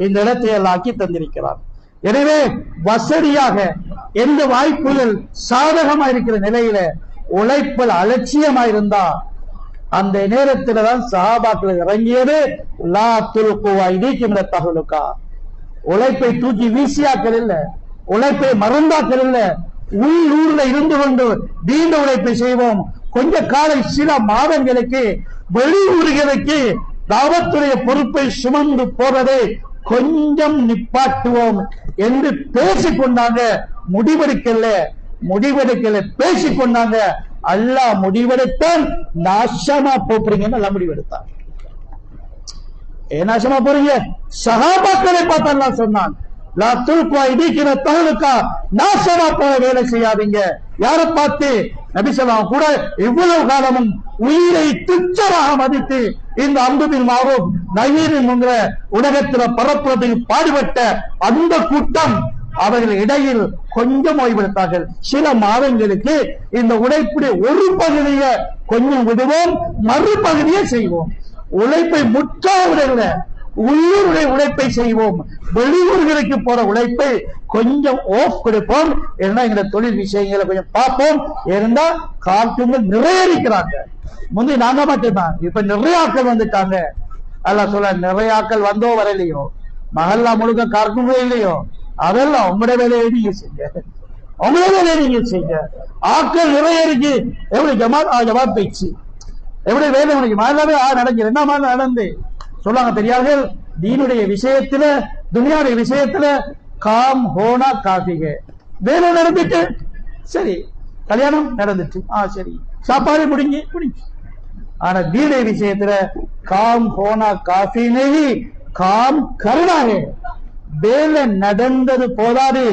இந்த இடத்தை எல்லாம் ஆக்கி தந்திருக்கிறார். எனவே வசதியாக எந்த வாய்ப்புகள் சாதகமா இருக்கிற நிலையில உழைப்பில் அலட்சியமா இருந்தா அந்த நேரத்துல தான் சஹாபாக்கள் இறங்கியது. லா துல்கு ஐதீக்கும் இலா தஹலுகா. உழைப்பை தூக்கி வீசியாக்கள் இல்ல, உழைப்பை மறந்தாக்கள் இல்ல, உள்ளூர்ல இருந்து கொண்டு தீன உழைப்பை செய்வோம். கொஞ்ச காலை சில மாதங்களுக்கு வெளியூர்களுக்கு தாவத்துடைய பொறுப்பை சுமந்து போவதை கொஞ்சம் நிப்பாட்டுவோம் என்று பேசிக்கொண்டாங்க. முடிவெடுக்கல பேசிக்கொண்டாங்க. அல்லாஹ் முடிவெடுத்தான். நாசமா போறீங்கன்னு எல்லாம் முடிவெடுத்தான். ஏன் நாசமா போறீங்க? சஹாபாக்களை பார்த்து அல்லாஹ் சொன்னான், லா துல்கு ஐதீக்கும் இலா தஹலுகா. நாசமா போக வேலை செய்யாதீங்க. யாரை பார்த்து? நபி ஸல்லல்லாஹு கூட இவ்வளவு காலமும் உயிரை துச்சமாக மதித்து இந்த அம்ரு பில் மஅரூஃப் நஹ்யு அனில் முன்கர் உலகத்தில் பரப்புவதற்கு பாடுபட்ட அந்த கூட்டம் அவர்கள் இடையில் கொஞ்சம் ஓய்வெடுத்தார்கள். சில மாதங்களுக்கு இந்த உழைப்புடைய ஒரு பகுதியை கொஞ்சம் விடுவோம், மறுபகுதியை செய்வோம். உழைப்பை முற்றாக விடல, உள்ளூருடைய உழைப்பை செய்வோம், வெளியூர்களுக்கு போற உழைப்பை கொஞ்சம் ஓஃப் கொடுப்போம். ஏன்னா எங்க தொழில் விஷயங்களை கொஞ்சம் பார்ப்போம். இருந்தா கார்ட்டூன்கள் நிறைய இருக்கிறாங்க. முந்தைய நாங்க மட்டும்தான், இப்ப நிறைய ஆட்கள் வந்துட்டாங்க. அல்ல சொல்ல நிறைய ஆட்கள் வந்தோ வரலையோ, மகல்லா முழுக்க கார்ட்டூன்களே இல்லையோ, அதெல்லாம் உங்களுடைய வேலையை நீங்க செய்ய, உங்களுடைய வேலையை நீங்க செய்ய. ஆட்கள் நிறைய இருக்கு. எப்படி ஜமாத் பேச்சு எப்படி வேலை உனக்கு எல்லாமே நடக்குது. என்ன மாதிரி நடந்து சொல்லாங்க பெரியார்கள், தீனுடைய விஷயத்துல துனியாவுடைய விஷயத்துல காம் ஹோனா காஃபிக. வேலை நடந்துட்டு சரி, கல்யாணம் நடந்துட்டு சரி, சாப்பாடு முடிஞ்சு. ஆனா தீனுடைய விஷயத்துல காம் ஹோனா காஃபினே காம் கருணாக. வேலை நடந்தது போதாது,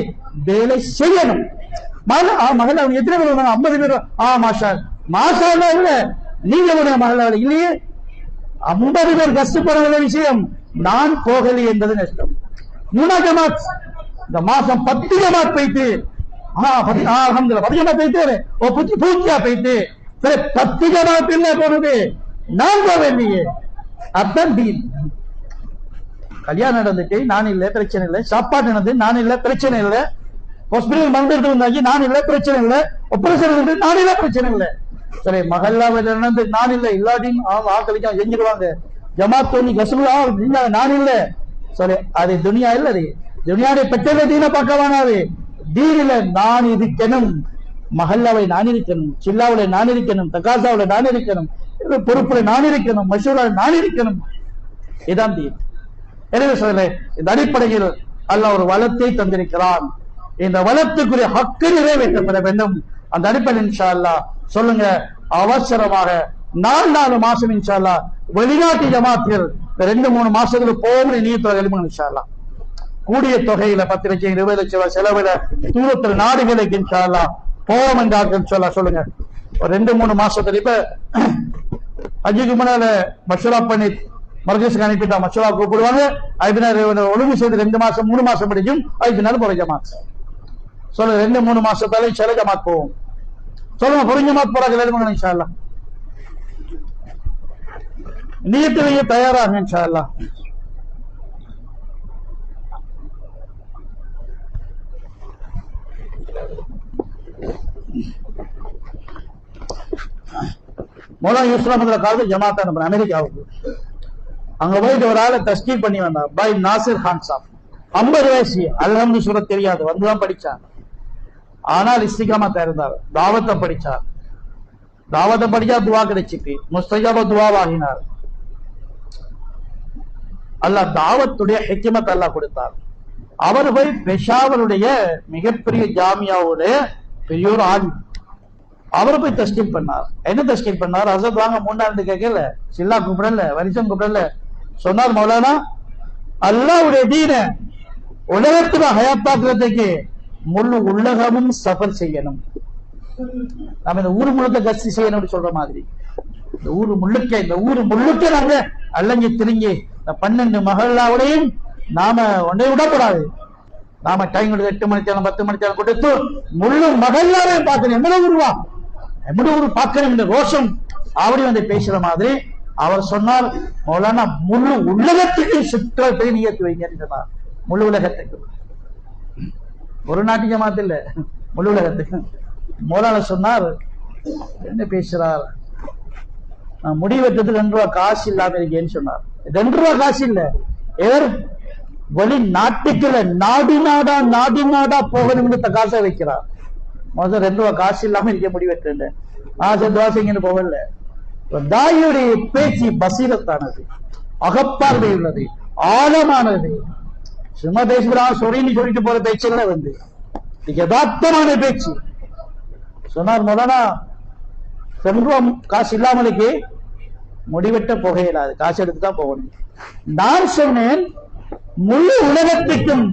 வேலை செய்யணும். மகள் அவங்க எத்தனை பேர் வந்தாங்க? 50 பேர். மாஷா இல்ல, நீங்க மகள் இல்லையே. 50 பேர் கஷ்டப்படுற விஷயம், நான் போகலி என்பது நஷ்டம். 3 ஜமாத் இந்த மாசம் 10 ஜமாத் போயிட்டு 10 ஜமாத் போயிட்டு பூஜா போயிட்டு 10 ஜமாத் இல்ல போனது, நான் போவேன். அதான் தீன். கல்யாணம் நடந்துட்டு நான் இல்ல, பிரச்சனை இல்லை. சாப்பாடு நடந்து நான் இல்ல, பிரச்சனை இல்லை. ஹாஸ்பிட்டல் மருந்து எடுத்து வந்தாச்சு, நான் இல்ல, பிரச்சனை இல்லை. ஆபரேஷன் நான் இல்ல, பிரச்சனை இல்லை. சரி, மகல்லாவில் நடந்து நான் இல்லை, இல்லாட்டியும் ஆக்களிக்கா செஞ்சிருவாங்க. ஜமாத் தோனி கசுலா நான் இல்லை. சரி, அது துனியா இல்ல. அது துனியாவை பெற்றதை தீன பார்க்கவானாது. தீனில நான் இருக்கணும், மஹல்லாவை நான் இருக்கணும், சில்லாவுல நான் இருக்கணும், தகாசாவுல நான் இருக்கணும், பொறுப்புல நான் இருக்கணும், மஷூராவில் நான் இருக்கணும். இதான் தீன். எனவே சொல்ல, இந்த அடிப்படையில் அல்லாஹ் ஒரு வளத்தை தந்திருக்கிறான். இந்த வளத்துக்குரிய ஹக்கு நிறைவேற்றப்பட வேண்டும். அந்த அடிப்படையில் இன்ஷா அல்லாஹ் சொல்லுங்க, அவசரமாக 4 மாசம் இன்ஷா அல்லாஹ் வெளிநாட்டு ஜமாத்தில் 2-3 மாசத்துல போகிற நீயத்தோட எழுப்புங்க இன்ஷா அல்லாஹ். கூடிய தொகையில 10 லட்சம் 20 லட்சம் செலவுல தூரத்தில் நாடுகளுக்கு இன்ஷா அல்லாஹ் போவோம் என்றார்கள். சொல்லுங்க, ஒரு 2-3 மாசத்துல இப்ப அஜிக்கு முன்னால மஷூரா பண்ணி மர்கஸுக்கு அனுப்பிட்டா மஷூரா கூப்பிடுவாங்க. அதுக்கு ஒழுங்கு செய்து 2 மாசம் 3 மாசம் முடிக்கும். அதுக்கு நாள் போற ஜமாத் சொல்லுங்க, 2-3 மாசத்தால சில ஜமாத் போவோம். சொல்லுங்க, பொருள் ஜமாத் போறாங்க எழுதுங்க இன்ஷா அல்லாஹ். நீயத்து வைக்க தயாராக இன்ஷா அல்லாஹ். மௌலானா யூசுப் காலத்து ஜமாத் அனுப்புறேன் அமெரிக்காவுக்கு. அங்க போயிட்டு ஒரு ஆளை தஸ்கீல் பண்ணி வந்தார், பாய் நாசிர் கான் சாப். 50 வயசு, அல்ஹம்து சூரத் தெரியாது, வந்துதான் படிச்சார். ஆனால் இஸ்திகாமத்தா இருந்தார். தாவத்தை படிச்சார். தாவத்தை படிச்சா துவா கிடைச்சிட்டு முஸ்தஜாப துவாவாகினார். அல்லாஹ் தாவத்துடைய ஹிக்மத் அல்லாஹ் கொடுத்தார். அவர் போய் பெஷாவருடைய மிகப்பெரிய ஜாமியாவுடைய பெரிய ஒரு ஆள், அவர் போய் தஸ்கீல் பண்ணார். என்ன தஸ்கீல் பண்ணார்? ஹசரத் வாங்க 3 நாள் கேட்கல, சில்லா கூப்பிடல, வருஷம் கூப்பிடல. சொன்னார், மௌலானா அல்லாஹ்வுடைய தீன உலகத்துல ஹயாத்தாக்குறதுக்கு முழு உலகமும் சஃபர் செய்யணும். நம்ம இந்த ஊர் முழுக்க கஸ்தி செய்யணும்னு சொல்ற மாதிரி இந்த ஊர் முழுக்க நாங்க அலைஞ்சு திரிஞ்சு இந்த 12 மஹல்லாவுடையும் நாம ஒன்றை விடக்கூடாது. நாம டைம் 8 மணித்தாலும் 10 மணித்தாலும் கொடுத்து முழு மஹல்லாவையும் பார்க்கணும். எவ்வளவு ஊர் பார்க்கணும் இந்த ரோஷம் அப்படி வந்து பேசுற மாதிரி அவர் சொன்னார், மௌலானா முழு உலகத்துக்கு சுற்றுலா நியத்து வைங்கன்னு சொன்னார். முழு உலகத்துக்கு, ஒரு நாட்டு ஜமாத் இல்ல, முழு உலகத்துக்கு. மௌலானா சொன்னார், என்ன பேசுறார், நான் முடிவெட்டதுக்கு 2 ரூபா காசு இல்லாம இருக்கேன்னு சொன்னார். 2 ரூபா காசு இல்ல, எவர் வெளி நாட்டுக்குள்ள நாடு நாடா போகணும்னு காசை வைக்கிறார். முதல் 2 ரூபா காசு இல்லாம இருக்க முடிவெட்டு துவாசிங்கன்னு போகல. தாயுடைய பேச்சு பசீரத்தானது, அகப்பார்வை உள்ளது, ஆழமானது. சும்மா பேசுகிறான் சொரின்னு சொல்லிட்டு போற பேச்செல்லாம் வந்து யதார்த்தமான பேச்சு. சொன்னார், மௌலானா 2 ரூபா காசு இல்லாமலுக்கு முடிவெட்ட புகையிலாது, காசு எடுத்துதான் போகணும். நான் சொன்னேன், முழு உலகத்துக்கும்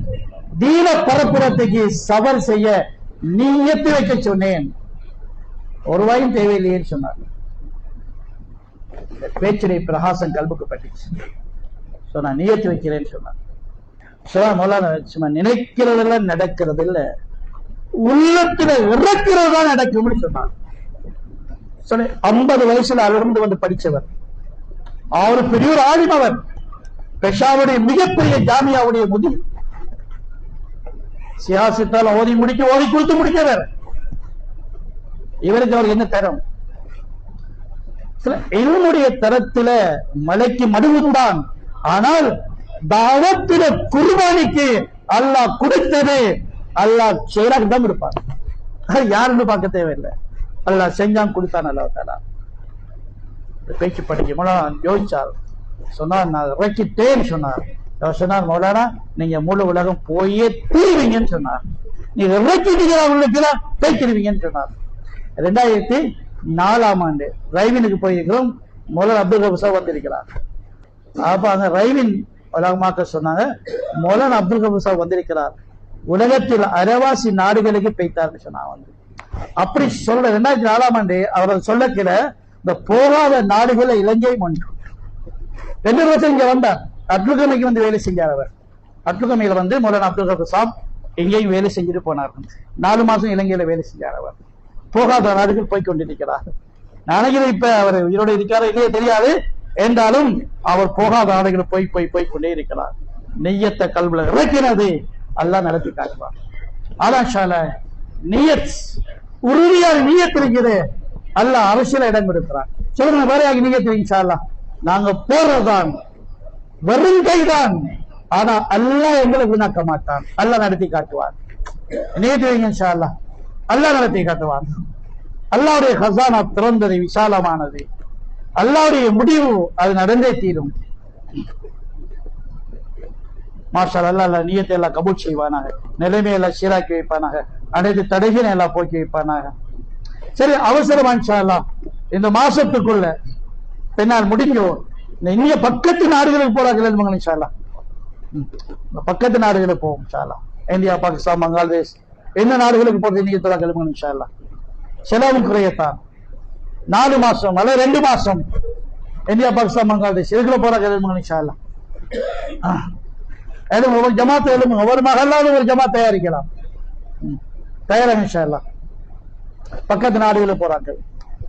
தீன பரப்புறத்துக்கு சவர் செய்ய நீயத்து வைக்க சொன்னேன், 1 ரூபாயும் தேவையில்லையேன்னு சொன்னார். பேச்சுடைய பிரகாசம் கல்புக்கு பட்டுச்சு. சொன்னா நீயத்து வைக்கிறேன்னு சொன்னார். மௌலானா சும்மா நினைக்கிறதெல்லாம் நடக்கிறது இல்ல, உள்ளத்துல இறக்கிறது தான் நடக்கும்னு சொன்னார். 50 வயசுல அலர்ந்து வந்து படிச்சவர், அவர் பெரிய ஒரு ஆலிம். அவர் பெஷாவுடைய மிகப்பெரிய ஜாமியாவுடைய முதிர். சியாசித்தால் ஓதி கொடுத்து முடிக்க வேற. இவருக்கு அவர் என்ன தரம்? இவனுடைய தரத்தில மலைக்கு மடுவுதான். ஆனால் தாவத்தில குர்பானிக்கு அல்லாஹ் கொடுத்தது அல்லாஹ் செயலாக தான் இருப்பார். யாருன்னு பார்க்க தேவையில்லை. அல்லாஹ் செஞ்சான் கொடுத்தான். அல்லாஹ் தாலா பேச்சு படிக்க யோசிச்சார். சொன்னார் நான் இறக்கிட்டேன்னு சொன்னார். சொன்னார் மௌலானா நீங்க முழு உலகம் போயே தீருவீங்கன்னு சொன்னார். நீங்க இறக்கிட்டீங்க பேச்சிருவீங்கன்னு சொன்னார். 2004ஆம் ஆண்டு ரைவினுக்கு போயிருக்கிறோம். மௌலானா அப்துல் கபூர் வந்திருக்கிறார். அப்ப அங்க ரைவின் உலகமாக்க சொன்னாங்க, மௌலானா அப்துல் கபூர் வந்திருக்கிறார், உலகத்தில் அரைவாசி நாடுகளுக்கு பெய்தார்னு சொன்னாங்க. வந்து அப்படி சொல்ற 2004ஆம் ஆண்டு அவர் சொல்லக்கிற இந்த போகாத நாடுகளை இலங்கையும் ஒன்று 2 வருஷம் இங்க வந்தார். அப்துல்கமைக்கு வந்து வேலை செஞ்சார். அவர் அப்துல்கமையில வந்து மௌலானா அப்துல் கபூர் சாப் எங்கேயும் வேலை செஞ்சுட்டு போனார். 4 மாசம் இலங்கையில வேலை செஞ்சார். அவர் போகாத நாடுகள் போய் கொண்டிருக்கிறார். நினைக்கிறேன் இப்ப அவர் உயிரோடு இருக்காரு இல்லையே தெரியாது. என்றாலும் அவர் போகாத நாடுகளை போய் கொண்டே இருக்கிறார். நெய்யத்தை கல்வில இறக்கிறது அல்லாஹ் நடத்தி காட்டுவார். ஆலாஷால நியத் உறுதியான நியத் இருக்குது. அல்லாஹ் அரசியல இடம் கொடுக்கிறார். சொல்லுங்க வேறையாக நியத் இன்ஷா அல்லாஹ் நாங்க போறதுதான் வெறும் கைதான். ஆனா அல்லாஹ் எங்களை வீணாக்க மாட்டான். அல்லாஹ் நடத்தி காட்டுவார். நியத் வைங்க இன்ஷா அல்லாஹ். அல்லாஹ் நடத்தி காட்டுவார். அல்லாஹ்வுடைய ஹஸானா திறந்தது, விசாலமானது. அல்லாஹ்வுடைய முடிவு அது நடந்தே தீரும். மாஷா அல்லாஹ் நியத்தை எல்லாம் கபூல் செய்வானாக. நிலைமையெல்லாம் சீராக்கி வைப்பானாக. அனைத்து தடைகளை எல்லாம் போக்கி வைப்பானாக. சரி, அவசரமா இன்ஷா அல்லாஹ் இந்த மாசத்துக்குள்ள பின்னால் முடிக்கும். இந்திய பக்கத்து நாடுகளுக்கு போறாங்க இன்ஷா அல்லாஹ். பக்கத்து நாடுகளுக்கு போவோம் இன்ஷா அல்லாஹ். இந்தியா, பாகிஸ்தான், பங்களாதேஷ் எந்த நாடுகளுக்கு போறது நீங்க தொழில் கிளம்புங்க இன்ஷா அல்லாஹ். செலவும் குறையத்தான். 4 மாசம் அல்ல 2 மாசம் இந்தியா, பாகிஸ்தான், பங்களாதேஷ் இதுக்குள்ள போற கிளம்புங்க இன்ஷா அல்லாஹ். ஒவ்வொரு ஜமாத்தை எழுதுங்க. ஒவ்வொரு மகளாவது ஒரு ஜமாத் தயாரிக்கலாம். தயாராக இன்ஷா அல்லாஹ். பக்கத்து நாடுகளுக்கு போறாங்க.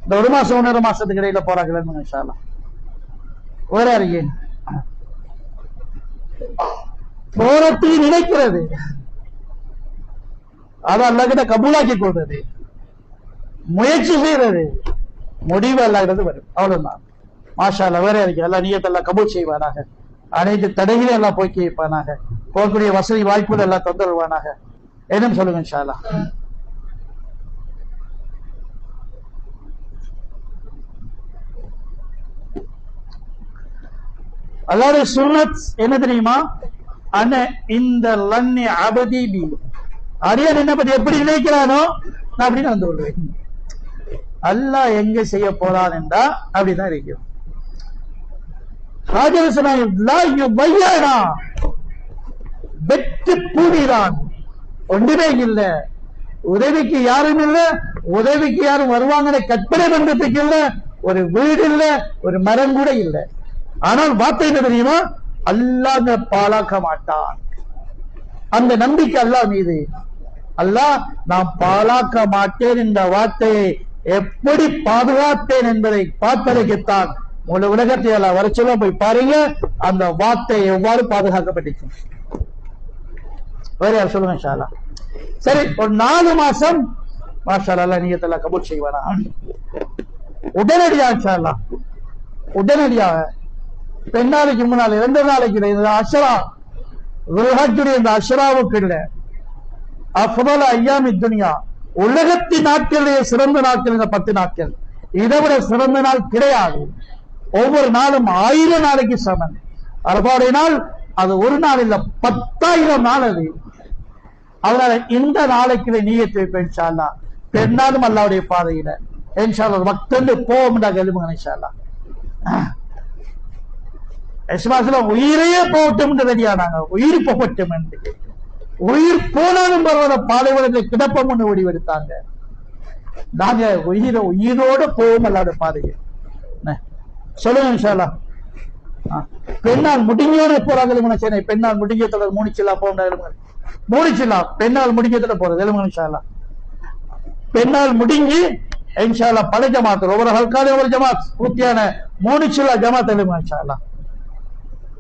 இந்த 1 மாசம் 1.5 மாசத்துக்கு இடையில போறாங்க இன்ஷா அல்லாஹ். வேற அறிக்கை போறத்தை நினைக்கிறது அது அல்லாஹ் கிட்ட கபூலாக்கி கொள்றது, முயற்சி செய்யறது, முடிவு அல்லாஹ் கிட்ட வரும். அவ்வளவுதான். மாஷா அல்லாஹ். வேற அறிக்கை அல்லாஹ் நியத்தெல்லாம் கபூல் செய்வானாக. அனைத்து தடைகளை எல்லாம் போக்கி வைப்பானாக. போகக்கூடிய வசதி வாய்ப்புகள் எல்லாம் தந்துருவானாக. என்னன்னு சொல்லுங்க இன்ஷா அல்லாஹ். அல்லாஹ்வுடைய சுன்னத் என்ன தெரியுமா? அன இந்த லன்னி அபதி பி, அரியன் என்ன பத்தி எப்படி நினைக்கிறானோ நான் அப்படி நடந்து கொள்வேன். அல்லாஹ் எங்க செய்ய போறான் என்றா அப்படிதான் இருக்கும். வெற்று பூமிதான், ஒன்றுமே இல்ல. உதவிக்கு யாரும் இல்ல, உதவிக்கு யாரும் வருவாங்கன்னு கற்பனை பண்றதுக்கு இல்ல. ஒரு வீடு இல்ல, ஒரு மரம் கூட இல்ல. ஆனால் வார்த்தை என்ன தெரியுமா? அல்லாஹ் பாழாக்க மாட்டான். அந்த நம்பிக்கை அல்லாஹ் மீது. அல்லாஹ் நான் பாழாக்க மாட்டேன் என்ற வார்த்தையை எப்படி பாதுகாத்தேன் என்பதை பார்ப்பதற்குத்தான் முழு உலகத்தை எல்லாம் வர சொல்ல போய் பாருங்க. அந்த வார்த்தை எவ்வாறு பாதுகாக்கப்பட்டுச்சு. வேற யார் சொல்லுங்க இன்ஷா அல்லாஹ். சரி, ஒரு 4 மாசம் மாஷா அல்லாஹ் நியத்தெல்லாம் கபூல் செய்வானா. உடனடியாக இன்ஷா அல்லாஹ், உடனடியாக பெண்ணாளைக்கு முன்னால் 2 நாளைக்கு இந்த அஷ்ரா ருஹஜ்ஜுடைய இந்த அஷ்ராவுக்கு இல்ல அஃதல் அய்யாமி துன்யா, உலகத்தின் நாட்களிலே சிறந்த நாட்கள் இந்த 10 நாட்கள். இதை விட சிறந்த நாள் கிடையாது. ஒவ்வொரு நாளும் 1000 நாளைக்கு சமன். அரபாவுடைய நாள் அது ஒரு நாள் இல்ல, 10,000 நாள் அது. அதனால இந்த நாளைக்கு நீயத்து வைப்பேன் இன்ஷா அல்லாஹ். பெண்ணாலும் அல்லாஹ்வுடைய பாதையில இன்ஷா அல்லாஹ் வக்தந்து போவோம்டா எழுமுங்க இன்ஷா அல்லாஹ். உயிரையே போகட்டும் என்று ரெடியானாங்க. உயிர் போகட்டும் என்று. உயிர் போனாலும் பரவாயில்ல, பாலைவனத்தை கிடப்பம் ஒன்று ஓடிவெடுத்தாங்க. நாங்க உயிரோட போவோம் அல்லாஹ்வுடைய பாதையை. சொல்லுங்க இன்ஷா அல்லாஹ். பெண்ணால் முடிஞ்சோட போறாங்க. பெண்ணால் முடிஞ்ச தொடர் மூணிச்சில்லா போக மூணிச்சில்லா பெண்ணால் முடிஞ்சதுல போறது எழுமுங்க இன்ஷா அல்லாஹ். பெண்ணால் முடிஞ்சு இன்ஷா அல்லாஹ் பல ஜமாத் ஒவ்வொரு ஹல்காலே ஒவ்வொரு ஜமாத் பூர்த்தியான மூணிச்சில்லா ஜமாத் எழுமுங்க இன்ஷா அல்லாஹ்.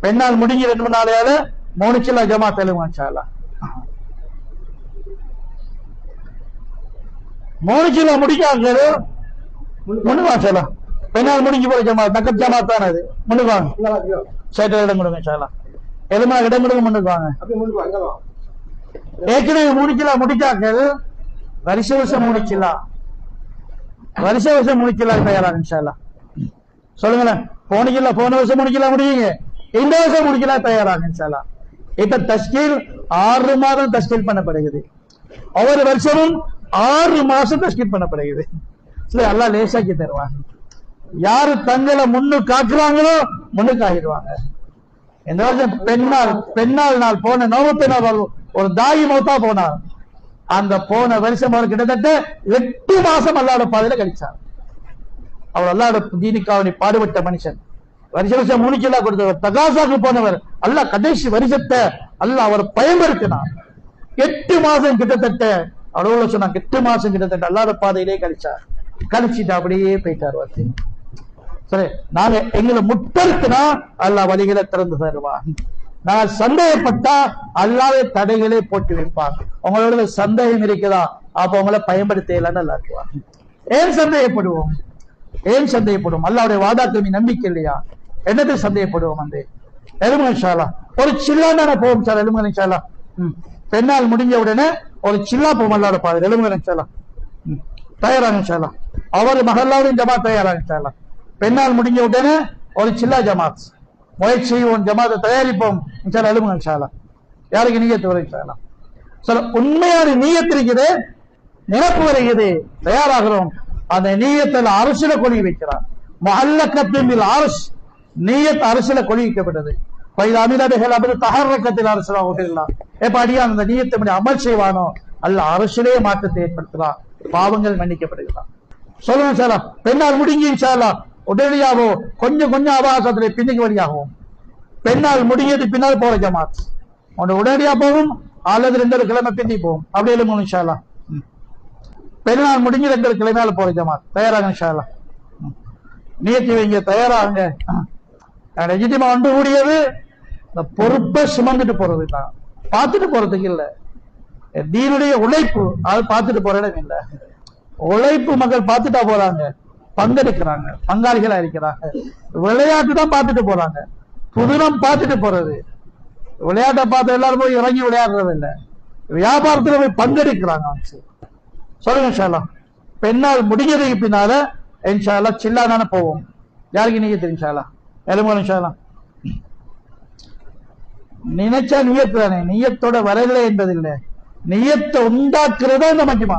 பெண்ணால் முடிஞ்சு 2 நாளையால 3 சில்லா ஜமாத் எழுதுங்க இன்ஷா அல்லாஹ். 3 சில்லா முடிக்காங்க முன்னுக்கு பெண்ணால் முடிஞ்சு போற ஜமாத் நக்கத் ஜமாத் தானே அது. முன்னுக்கு வாங்க, சைட்டில் இடம் கொடுங்க இன்ஷா அல்லாஹ். எதுமா இடம் கொடுங்க, முன்னுக்கு வாங்க. ஏற்கனவே 3 சில்லா முடிச்சாக்கள் வருஷ வருஷம் 3 சில்லா தயாராக இன்ஷா அல்லாஹ். சொல்லுங்களேன், போன வருஷம் 3 சில்லா முடியுங்க, இந்த வருஷம் 3 சில்லா தயாராக இன்ஷா அல்லாஹ். இப்ப தஸ்கீல் 6 மாதம் தஸ்கீல் பண்ணப்படுகிறது. ஒவ்வொரு வருஷமும் 6 மாசம் தஸ்கீல் பண்ணப்படுகிறது. அல்லாஹ் லேசாக்கி தருவாங்க. யாரு தங்களை முன்னுக்கு காட்டுறாங்களோ முன்னுக்கு ஆகிடுவாங்க. இந்த வருஷம் பெண்ணால் நாள் போன நோவத்தினால் ஒரு தாயி மௌத்தா போனார். அந்த போன வருஷம் அவர் கிட்டத்தட்ட 8 மாசம் அல்லாஹ்வுடைய பாதையில கழிச்சார். அவர் அல்லாஹ்வுடைய தீனுக்காக பாடுபட்ட மனுஷன். வருஷம் 3 சில்லா கொடுத்தவர், தகாசாக்கு போனவர். அல்லாஹ் கடைசி வருஷத்தை அல்லாஹ் அவர் பயன்படுத்தினார். 8 மாசம் கிட்டத்தட்ட அவ்வளவு சொன்னாங்க, 8 மாசம் கிட்டத்தட்ட அல்லாஹ்வுடைய பாதையிலே கழிச்சிட்டு அப்படியே போயிட்டார். சரி, நாங்க எங்களை முற்படுத்தினா அல்லாஹ் வழிகளை திறந்து தருவான். நான் சந்தேகப்பட்டா அல்லாஹ்வே தடைகளே போட்டு வைப்பான். உங்களோட சந்தேகம் இருக்குதா, அப்ப உங்களை பயன்படுத்தலான்னு அல்லா இருக்குவான். ஏன் சந்தேகப்படுவோம்? அல்லாஹ்வுடைய வாதாக்கள் நம்பிக்கை இல்லையா? என்னது சந்தேகப்படுவோம்? அந்த எலும்புகள் இன்ஷா அல்லாஹ் ஒரு சில்லா தானே போவோம் சார். எலும்புகள் இன்ஷா அல்லாஹ் பெண்ணால் முடிஞ்ச உடனே ஒரு சில்லா போவோம். அல்லாஹ்வுடைய பாதை எலும்புகள் இன்ஷா அல்லாஹ் தயாராக இன்ஷா அல்லாஹ். அவர் மஹல்லாவுடைய ஜமாத் தயாராக இன்ஷா அல்லாஹ். பெண்ணால் முடிஞ்ச உடனே ஒரு சில்லா ஜமாத் முயற்சி செய்வோம், ஜமாத்தை தயாரிப்போம் இன்ஷா அல்லாஹ். எலும்புகள் இன்ஷா அல்லாஹ். யாருக்கு நீயத்து வரும் இன்ஷா அல்லாஹ். சில உண்மையான நீயத்து இருக்குது, நினைப்பு வருகிறது, தயாராகிறோம். அந்த நீயத்தில் அரசியல கொலி வைக்கிறார். முஅல்லகத்தில் அரசு நீயத் அரசியல கொலி வைக்கப்பட்டது. அமிலர்கள் அப்படி தஹர்ரக்கத்தில் அரசலா ஓட்டிடலாம். எப்ப அடியா அந்த நீயத்தை அமல் செய்வானோ அல்லாஹ் அரசியலே மாற்றத்தை ஏற்படுத்தலாம், பாவங்கள் மன்னிக்கப்படுகிறான். சொல்லுங்க சார், பெண்ணால் முடிஞ்சு இன்ஷா அல்லாஹ் உடனடியாகவோ கொஞ்சம் அவகாசத்திலே பின்னுக்கு வழியாகவும். பெண்ணால் முடிஞ்சது பின்னால் போற ஜமாத் உடனடியா போகும், அல்லது 2 கிழமை பிந்தி போகும். அப்படி எழுமணும் இன்ஷா அல்லாஹ். பெண்ணால் முடிஞ்சு 2 கிழமையால போற ஜமாத் தயாராக இன்ஷா அல்லாஹ். நியத்தி வைங்க, தயாராகுங்க. எஜிட்டிமா ஒன்று கூடியது இந்த பொறுப்பை சுமந்துட்டு போறது தான், பார்த்துட்டு போறதுக்கு இல்ல. தீனுடைய உழைப்பு அது பார்த்துட்டு போற இடம் இல்ல. உழைப்பு மக்கள் பார்த்துட்டா போறாங்க, பங்கெடுக்கிறாங்க, பங்காளிகளா இருக்கிறாங்க. விளையாட்டு தான் பார்த்துட்டு போறாங்க, புதுனம் பார்த்துட்டு போறது. விளையாட்டை பார்த்து எல்லாரும் போய் இறங்கி விளையாடுறது இல்ல, வியாபாரத்துல போய் பங்கெடுக்கிறாங்க. சொல்லுங்க இன்ஷா அல்லாஹ். பெண்ணால் முடிஞ்சதுக்கு பின்னால இன்ஷா அல்லாஹ் சில்லா தானே போவோம். யாருக்கு நீங்க தெரியும் இன்ஷா அல்லாஹ். எலும்புகள் இன்ஷா அல்லாஹ். நினைச்சா நியத்து தானே, நியத்தோட வரவில்லை என்பதில்லை, நியத்தை உண்டாக்குறதா இந்த மஜ்மா.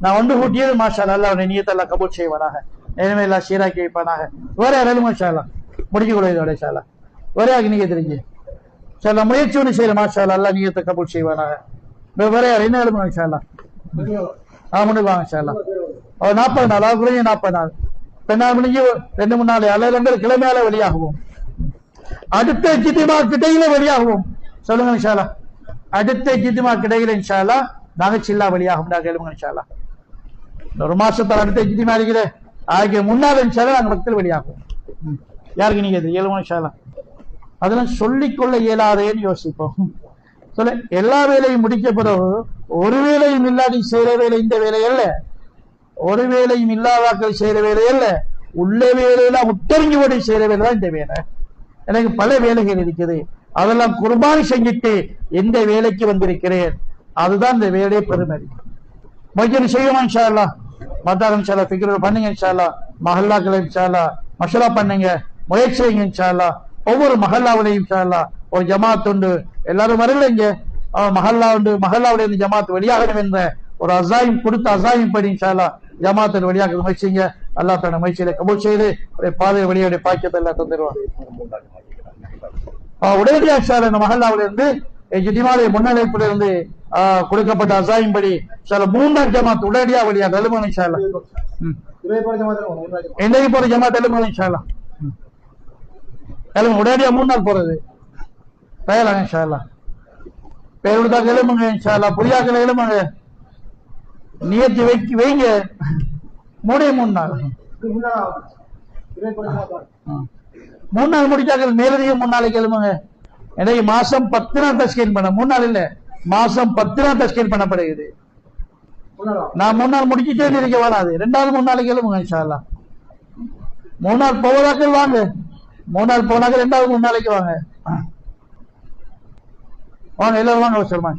நான் ஒன்று கூட்டியது மாஷா அல்லாஹ் அவருடைய நியத்தை எல்லாம் கபூல் செய்வானாக, இனிமே எல்லாம் சீராக்கி வைப்பானாக. வேற எலும்புகள் இன்ஷா அல்லாஹ் முடிஞ்சு கொள்வதோட இன்ஷா அல்லாஹ். வேற யாருக்கு நீங்க தெரிஞ்சு சில முயற்சி ஒன்று செய்யற மாஷா அல்லாஹ் நியத்தை கபூல் செய்வானாக. வேற யார் என்ன எலும்புகள் இன்ஷா அல்லாஹ் முன்னுக்கு வாங்க இன்ஷா அல்லாஹ். 40 நாள் அது குறைஞ்ச 40 நாள் பெண்ணால் முடிஞ்சு 2-3 நாள் அல்லது 2 கிழமையால வெளியாகுவோம். அடுத்த ஜித்திமா கிடையில வெளியாகுவோம். சொல்லுங்க இன்ஷா அல்லாஹ். அடுத்த ஜித்திமா கிடையில இன்ஷா அல்லாஹ் நாங்க சில்லா வெளியாகும். கேளுங்க இன்ஷா அல்லாஹ். 1 மாசத்துல அடுத்த ஜித்திமா இருக்கிற ஆகிய முன்னாள் இன்ஷா அல்லாஹ் நாங்க பக்கத்தில் வெளியாகும். யாருக்கு நீங்க கேளுங்க இன்ஷா அல்லாஹ். அதெல்லாம் சொல்லிக்கொள்ள இயலாதேன்னு யோசிப்போம். சொல்ல எல்லா வேலையும் முடிக்க பிறகு ஒரு வேலையும் இல்லாடி செய்யற வேலை இந்த வேலை அல்ல, ஒரு வேலையும் இல்லாதாக்கள் செய்யற வேலை அல்ல, உள்ள வேலையெல்லாம் முட்டறிஞ்சு ஓடி செய்யற வேலை தான் இந்த வேலை. எனக்கு பல வேலைகள் இருக்குது, அதெல்லாம் குர்பானி செஞ்சுட்டு எந்த வேலைக்கு வந்திருக்கிறேன், அதுதான் இந்த வேலையை பெருமதி. முயற்சி செய்வோம் இன்ஷா அல்லாஹ். மத்தாரம் இன்ஷா அல்லாஹ் ஃபிக்ர் பண்ணுங்க இன்ஷா அல்லாஹ். மஹல்லாக்களை இன்ஷா அல்லாஹ் மஷூரா பண்ணுங்க, முயற்சி செய்யுங்க இன்ஷா அல்லாஹ். ஒவ்வொரு மஹல்லாவிலையும் இன்ஷா அல்லாஹ் ஒரு ஜமாத் உண்டு, எல்லாரும் வரல இங்க மஹல்லா உண்டு, மஹல்லாவுடைய ஜமாத் வெளியாகணும் என்ற ஒரு அசாயம் கொடுத்த அசாயம் படி இன்ஷா அல்லாஹ் ஜமாத்தில் வெளியாக முயற்சிங்க. அல்லாஹ் தன்னை முயற்சியில கபூல் செய்து பாதை வெளியோடைய பாக்கியத்தை எல்லாம் தந்துடுவாங்க. உடனடியாக இன்ஷா அல்லாஹ் இந்த மஹல்லாவில இருந்து ஜிதிமாவுடைய முன்னழைப்புல இருந்து கொடுக்கப்பட்ட அசாயம் படி சில 3ஆம் ஜமாத் உடனடியாக வெளியாக எழுமணும் இன்ஷா அல்லாஹ். இன்றைக்கு போற ஜமாத் எழுமணும் இன்ஷா அல்லாஹ். உடனடியா 3 நாள் போறது தயாராக இன்ஷா அல்லாஹ். பேருதான் எழுமுங்க இன்ஷா அல்லாஹ். புரியாக்கள் எழுமுங்க, நியத்தி வைங்க. 3 நாள் 3 நாள் முடிச்சாக்கள் மேலதிகம் 3 நாளைக்கு எழுமுங்க. எனக்கு மாசம் 10 நாள் தஸ்கீன் பண்ண, 3 நாள் இல்ல, மாசம் 10 நாள் தஸ்கீன் பண்ணப்படுகிறது. நான் 3 நாள் முடிச்சுட்டே இருக்க வராது. 2வது 3 நாளைக்கு எழுமுங்க இன்ஷா அல்லாஹ். 3 நாள் போவதாக்கள் வாங்க, 3 நாள் போனாக்க 2வது 3 நாளைக்கு வாங்க. வாங்க எல்லாரும் வாங்க அவசரமா.